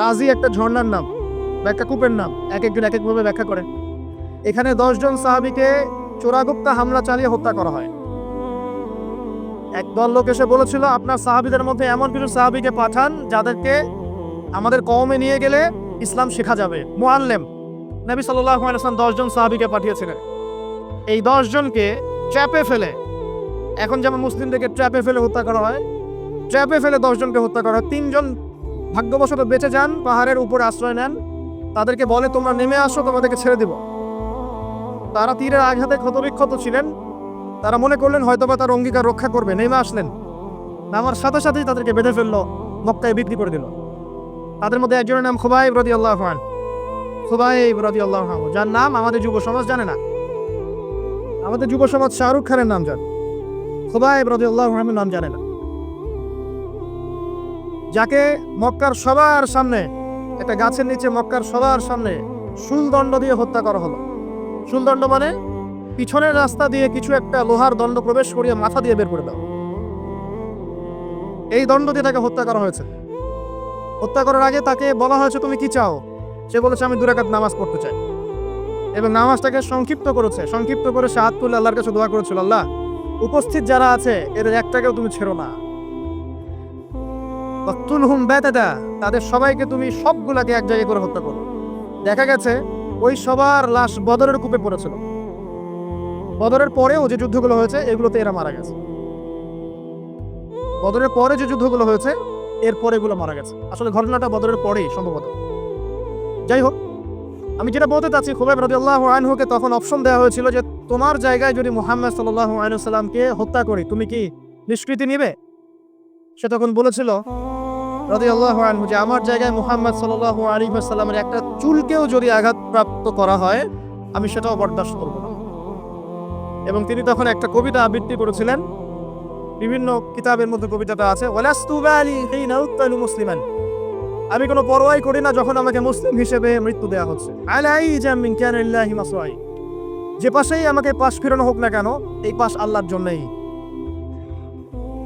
রাজি একটা ঝর্ণার নাম বা একটা কূপের নাম, এক একজন এক একভাবে ব্যাখ্যা করেন। এখানে 10 জন সাহাবীকে চোরাগুপ্তা হামলা চালিয়ে হত্যা করা হয়। একদল লোক এসে বলেছিল আপনার সাহাবীদের মধ্যে এমন কিছু সাহাবীকে পাঠান যাদেরকে আমাদের কওমে নিয়ে গেলে ইসলাম শেখা যাবে, মুআল্লিম। নবী সাল্লাল্লাহু আলাইহি ওয়াসাল্লাম 10 জন সাহাবীকে পাঠিয়েছিলেন। এই 10 জনকে ট্র্যাপে ফেলে, এখন যেমন মুসলিমদেরকে ট্র্যাপে ফেলে হত্যা করা হয়, ট্র্যাপে ফেলে 10 জনকে হত্যা করা হয়। 3 জন ভাগ্যবশত বেঁচে যান, পাহাড়ের উপরে আশ্রয় নেন, তাদেরকে বলে তোমরা নেমে আসো, তোমাদেরকে ছেড়ে দিব। তারা তীরের আঘাতে ক্ষতবিক্ষত ছিলেন। তারা মনে করলেন হয়তোবা তার অঙ্গীকার রক্ষা করবে, নেমে আসলেন। নামার সাথে সাথেই তাদেরকে বেঁধে ফেললো, মক্কায় বিক্রি করে দিল। তাদের মধ্যে একজনের নাম খুবাইব রাদিয়াল্লাহু আনহু। খুবাইব রাদিয়াল্লাহু আনহু, যার নাম আমাদের যুব সমাজ জানে না। আমাদের যুব সমাজ শাহরুখ খানের নাম জানে, খুবাইব রাদিয়াল্লাহু আনহুর নাম জানে না। যাকে মক্কার সবার সামনে, একটা গাছের নিচে মক্কার সবার সামনে শুলদণ্ড দিয়ে হত্যা করা হলো। শুলদণ্ড মানে পিছনের রাস্তা দিয়ে কিছু একটা লোহার দণ্ড প্রবেশ করিয়ে মাথা দিয়ে বের করে দাও। এই দণ্ড দিয়ে তাকে হত্যা করা হয়েছে। হত্যা করার আগে তাকে বলা হয়েছে তুমি কি চাও? সে বলেছে আমি 2 রাকাত নামাজ পড়তে চাই, এবং নামাজটাকে সংক্ষিপ্ত করেছে। সংক্ষিপ্ত করে সে হাত তুলে আল্লাহর কাছে দোয়া করেছিল, আল্লাহ উপস্থিত যারা আছে এদের একটাকেও তুমি ছেড়ো না, ওয়াকতুলহুম বাতাদা, তাদের সবাইকে তুমি সবগুলাকে এক জায়গায় করে হত্যা করো। দেখা গেছে ওই সবার লাশ বদরের কূপে পড়েছিল। বদরের পরেও যে যুদ্ধগুলো হয়েছে এগুলোতে এরা মারা গেছে। বদরের পরে যে যুদ্ধগুলো হয়েছে এরপরে এগুলো মারা গেছে। আসলে ঘটনাটা বদরের পরেই সম্ভবত। যাই হোক, আমি যেটা বলতে চাচ্ছি, খুবাইব রাদিয়াল্লাহু আনহুকে তখন অপশন দেওয়া হয়েছিল যে তোমার জায়গায় যদি মুহাম্মদ সাল্লাল্লাহু আলাইহি ওয়াসাল্লামকে হত্যা করি তুমি কি নিষ্কৃতি নিবে? সে তখন বলেছিল রাদিয়াল্লাহু আনহু যে আমার জায়গায় মুহাম্মদ সাল্লাল্লাহু আলাইহি ওয়াসাল্লামের একটা চুলকেও যদি আঘাতপ্রাপ্ত করা হয় আমি সেটাও বরদাস্ত করব না। এবং তিনি তখন একটা কবিতা আবৃত্তি করেছিলেন, বিভিন্ন কিতাবের মধ্যে কবিতাটা আছে, ওয়ালাস্তু বালি হিনা উক্তালু মুসলিমান, আমি কোনো পরোয়াই করি না যখন আমাকে মুসলিম হিসেবে মৃত্যু দেওয়া হচ্ছে। আলাই জামিন কানিল্লাহি মাসরাই, যে পাশেই আমাকে পাশ ফিরানো হোক না কেন এই পাশ আল্লাহর জন্যই।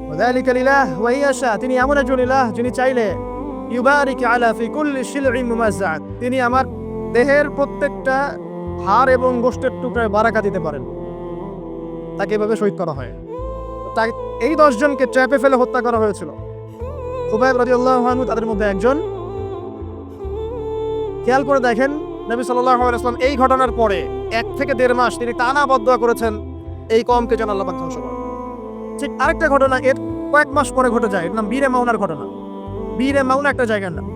ওয়াযালিকা লিল্লাহ ওয়া ইয়াশা, তিনি এমন একজন ইলাহ যিনি চাইলে ইউবারিক আলা ফি কুল্লি শিলইন মুমাজ্জাআত, তিনি আমার দেহের প্রত্যেকটা হাড় এবং গোশতের টুকরায় বারাকা দিতে পারেন। তাকে এভাবে শহীদ করা হয়। তাই এই 10 জনকে ট্র্যাপে ফেলে হত্যা করা হয়েছিল। খুবাইব রাদিয়াল্লাহু আনহু তাদের মধ্যে একজন। খেয়াল করে দেখেন, নবী সাল্লাল্লাহু আলাইহি ওয়াসাল্লাম এই ঘটনার পরে 1 থেকে 1.5 মাস তিনি টানা বদদুয়া করেছেন এই কওমকে যেন আল্লাহ পাক ধ্বংস করেন। ঠিক আরেকটা ঘটনা এর কয়েক মাস পরে ঘটে যায়, এর নাম বীরে মাউনার ঘটনা। বীরে মাউনা একটা জায়গার নাম,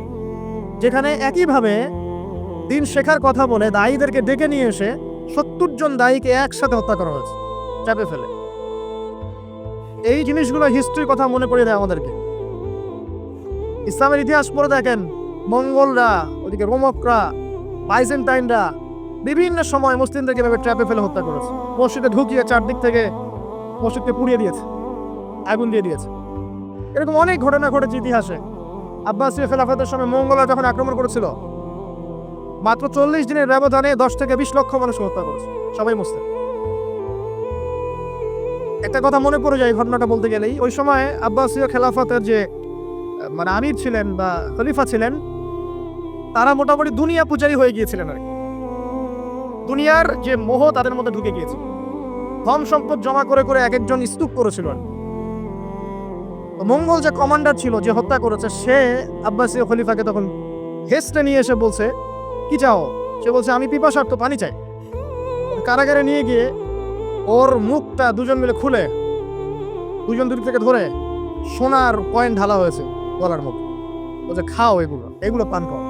যেখানে একইভাবে দিন শেখার কথা বলে দায়ীদেরকে ডেকে নিয়ে এসে 70 জন দায়ীকে একসাথে হত্যা করা হয়েছে চাপে ফেলে। এই জিনিসগুলো হিস্ট্রির কথা মনে পড়িয়ে দেয় আমাদেরকে। ইসলামের ইতিহাস পড়ে দেখেন, মঙ্গলরা, ওদিকে রোমকরা, বাইজেন্টাইনরা বিভিন্ন সময় মুসলিমদেরকে এভাবে ট্র্যাপে ফেলে হত্যা করেছে। মসজিদে ঢুকিয়ে চারদিক থেকে মসজিদকে পুড়িয়ে দিয়েছে, আগুন দিয়ে দিয়েছে। এরকম অনেক ঘটনা ঘটেছে ইতিহাসে। আব্বাসীয় খেলাফতের সময় মঙ্গলরা যখন আক্রমণ করেছিল মাত্র 40 দিনের ব্যবধানে 10 থেকে 20 লক্ষ মানুষ হত্যা করেছে, সবাই মুসলিম। একটা কথা মনে পড়ে যায় ঘটনাটা বলতে গেলেই, ওই সময় আব্বাসীয় খেলাফতের যে মানে আমির ছিলেন বা খলিফা ছিলেন তারা মোটামুটি দুনিয়া পূজারী হয়ে গিয়েছিলেন আর কি। দুনিয়ার যে মোহ তাদের মধ্যে ঢুকে গিয়েছে। ধন সম্পদ জমা করে করে এক একজন স্তূপ করেছিল। মঙ্গল যে কমান্ডার ছিল যে হত্যা করেছে সে আব্বাসীয় খলিফাকে তখন হেস্টে নিয়ে এসে বলছে কি চাও? সে বলছে আমি পিপাসার্থ, পানি চাই। কারাগারে নিয়ে গিয়ে ওর মুখটা দুজন মিলে খুলে দুজন দূর থেকে ধরে সোনার কয়েন ঢালা হয়েছে গলার মধ্যে। বলছে খাও, এগুলো পান খাও।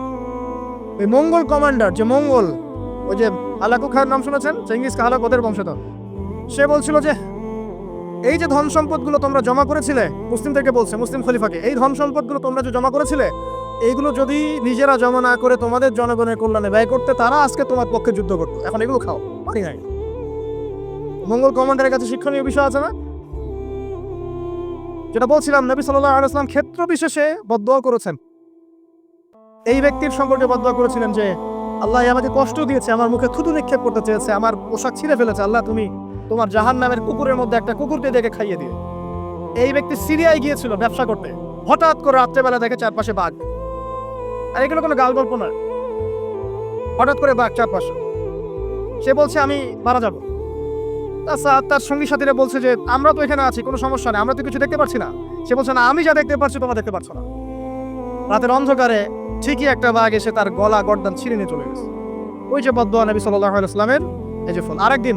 ওই মঙ্গল কমান্ডার যে মঙ্গল, ওই যে হালাকু খার নাম শুনেছেন, চেঙ্গিস খান ওদের বংশধর, সে বলছিল যে এই যে ধন সম্পদগুলো তোমরা জমা করেছিলে, মুসলিমদেরকে বলছে, মুসলিম খলিফাকে, এই ধন সম্পদগুলো তোমরা যে জমা করেছিলে এইগুলো যদি নিজেরা জমা না করে তোমাদের জনগণের কল্যাণে ব্যয় করতে, তারা আজকে তোমার পক্ষে যুদ্ধ করতো। এখন এগুলো খাও, পানি নাই। মঙ্গল কমান্ডারের কাছে শিক্ষণীয় বিষয় আছে না? যেটা বলছিলাম, নবী সাল্লাল্লাহু আলাইহি ওয়াসাল্লাম ক্ষেত্র বিশেষে বদদুয়া করেছেন। এই ব্যক্তির সম্পর্কে বদদুয়া করেছিলেন যে আল্লাহ আমাকে কষ্ট দিয়েছে, আমার মুখে থুতু নিক্ষেপ করতে চেয়েছে, আমার পোশাক ছিঁড়ে ফেলেছে, আল্লাহ তুমি তোমার জাহান্নামের কুকুরের মধ্যে একটা কুকুরকে দেখে খাইয়ে দিও। এই ব্যক্তি সিরিয়ায় গিয়েছিল ব্যবসা করতে, হঠাৎ করে রাত্রেবেলা দেখে চারপাশে বাঘ। আর এগুলো কোনো গাল গল্প না, হঠাৎ করে বাঘ চারপাশে। সে বলছে আমি মারা যাবো। তার সঙ্গী সাথীরা বলছে যে আমরা তো এখানে আছি, কোনো সমস্যা নেই, আমরা তো কিছু দেখতে পাচ্ছি না। সে বলছে না, আমি যা দেখতে পাচ্ছি তোমরা দেখতে পাচ্ছ না। রাতের অন্ধকারে ঠিকই একটা বাঘ এসে তার গলা গর্দান ছিঁড়ে নিয়ে চলে গেছে। ওই যে বদদুয়া নবী সাল্লাল্লাহু আলাইহি ওয়াসাল্লামের এই যে ফল। আরেকদিন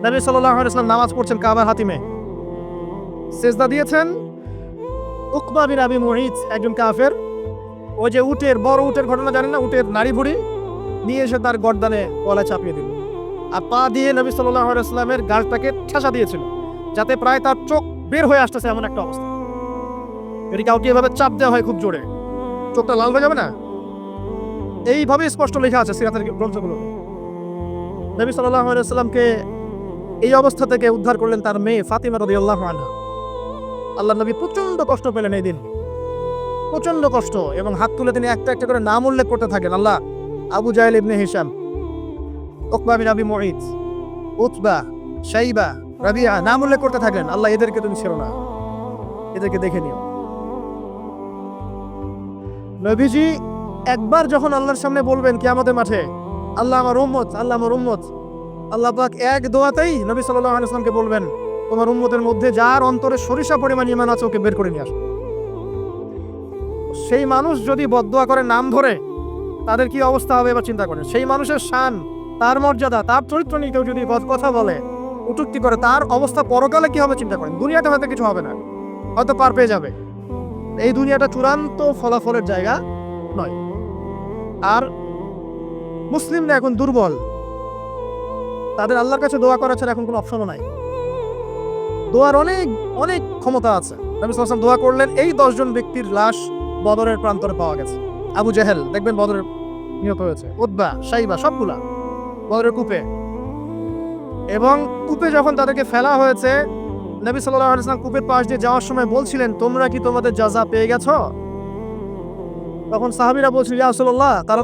নবী সাল্লাল্লাহু আলাইহি ওয়াসাল্লাম নামাজ পড়ছেন কাবার হাতিমে, সিজদা দিয়েছেন। উকবা বিন আবি মুঈত একজন কাফের, ওই যে উটের বড় উটের ঘটনা জানেন না, উটের নাড়ি ভুড়ি নিয়ে এসে তার গর্দানে গলায় চাপিয়ে দিল। আর পা দিয়ে নবী সাল্লাল্লাহু আলাইহি ওয়াসাল্লামের গালটাকে ঠেসা দিয়েছিল, যাতে প্রায় তার চোখ বের হয়ে আসতেছে এমন একটা অবস্থা। যদি কাউকে এভাবে চাপ দেওয়া হয় খুব জোরে, চোখটা লাল হয়ে যাবে না? এইভাবে স্পষ্ট লেখা আছে সিরাতের গ্রন্থগুলোতে। নবী সাল্লাল্লাহু আলাইহি ওয়াসাল্লামকে এই অবস্থা থেকে উদ্ধার করলেন তার মেয়ে ফাতিমা রাদিয়াল্লাহু আনহা। আল্লাহ নবী প্রচন্ড কষ্ট পেলেন এই দিন, প্রচন্ড কষ্ট, এবং হাত তুলে তিনি একটা একটা করে নাম উল্লেখ করতে থাকেন। আল্লাহ, আবু জাহেল ইবনে হিশাম, উকবা বিন আবি মুঈত, উতবা, শাইবা, রাবিয়া, নাম উল্লেখ করতে থাকেন। আল্লাহ, এদেরকে তুমি ছেড়ো না, এদেরকে দেখে নিও। নবীজি একবার যখন আল্লাহর সামনে বলবেন কিয়ামতের মাঠে, আল্লাহ আমার উম্মত, আল্লাহ আমার উম্মত, আল্লাহ পাক এক দোয়াতেই নবী সাল্লাল্লাহু আলাইহি ওয়াসাল্লামকে বলবেন, তোমার উম্মতের মধ্যে যার অন্তরে সরিষা পরিমাণ ঈমান আছে ওকে বের করে নিয়ে আসো। সেই মানুষ যদি বদদোয়া করে নাম ধরে, তাদের কি অবস্থা হবে এবার চিন্তা করেন। সেই মানুষের শান, তার মর্যাদা, তার চরিত্র নিয়ে কেউ যদি কথা বলে, কটূক্তি করে, তার অবস্থা পরকালে কি হবে চিন্তা করেন। দুনিয়াতে হয়তো কিছু হবে না, হয়তো পার পেয়ে যাবে, এই দুনিয়াটা চূড়ান্ত ফলাফলের জায়গা নয়। আর মুসলিমরা এখন দুর্বল, তাদের আল্লাহর কাছে দোয়া করা ছাড়া এখন কোনো অপশনও নাই। দোয়ার অনেক অনেক ক্ষমতা আছে। নবী সাল্লাল্লাহু আলাইহি ওয়াসাল্লাম দোয়া করলেন, এই 10 জন ব্যক্তির লাশ বদরের প্রান্তরে পাওয়া গেছে। আবু জাহেল দেখবেন বদরের নিহত হয়েছে, উতবা, শাইবা, সবগুলা বদরের কূপে। এবং কূপে যখন তাদেরকে ফেলা হয়েছে, নবী সাল্লাল্লাহু আলাইহি ওয়াসাল্লাম কূপের পাশ দিয়ে যাওয়ার সময় বলছিলেন, তোমরা কি তোমাদের জাযা পেয়ে গেছো? তখন সাহাবীরা বলছিল, ইয়া রাসূলুল্লাহ, তারা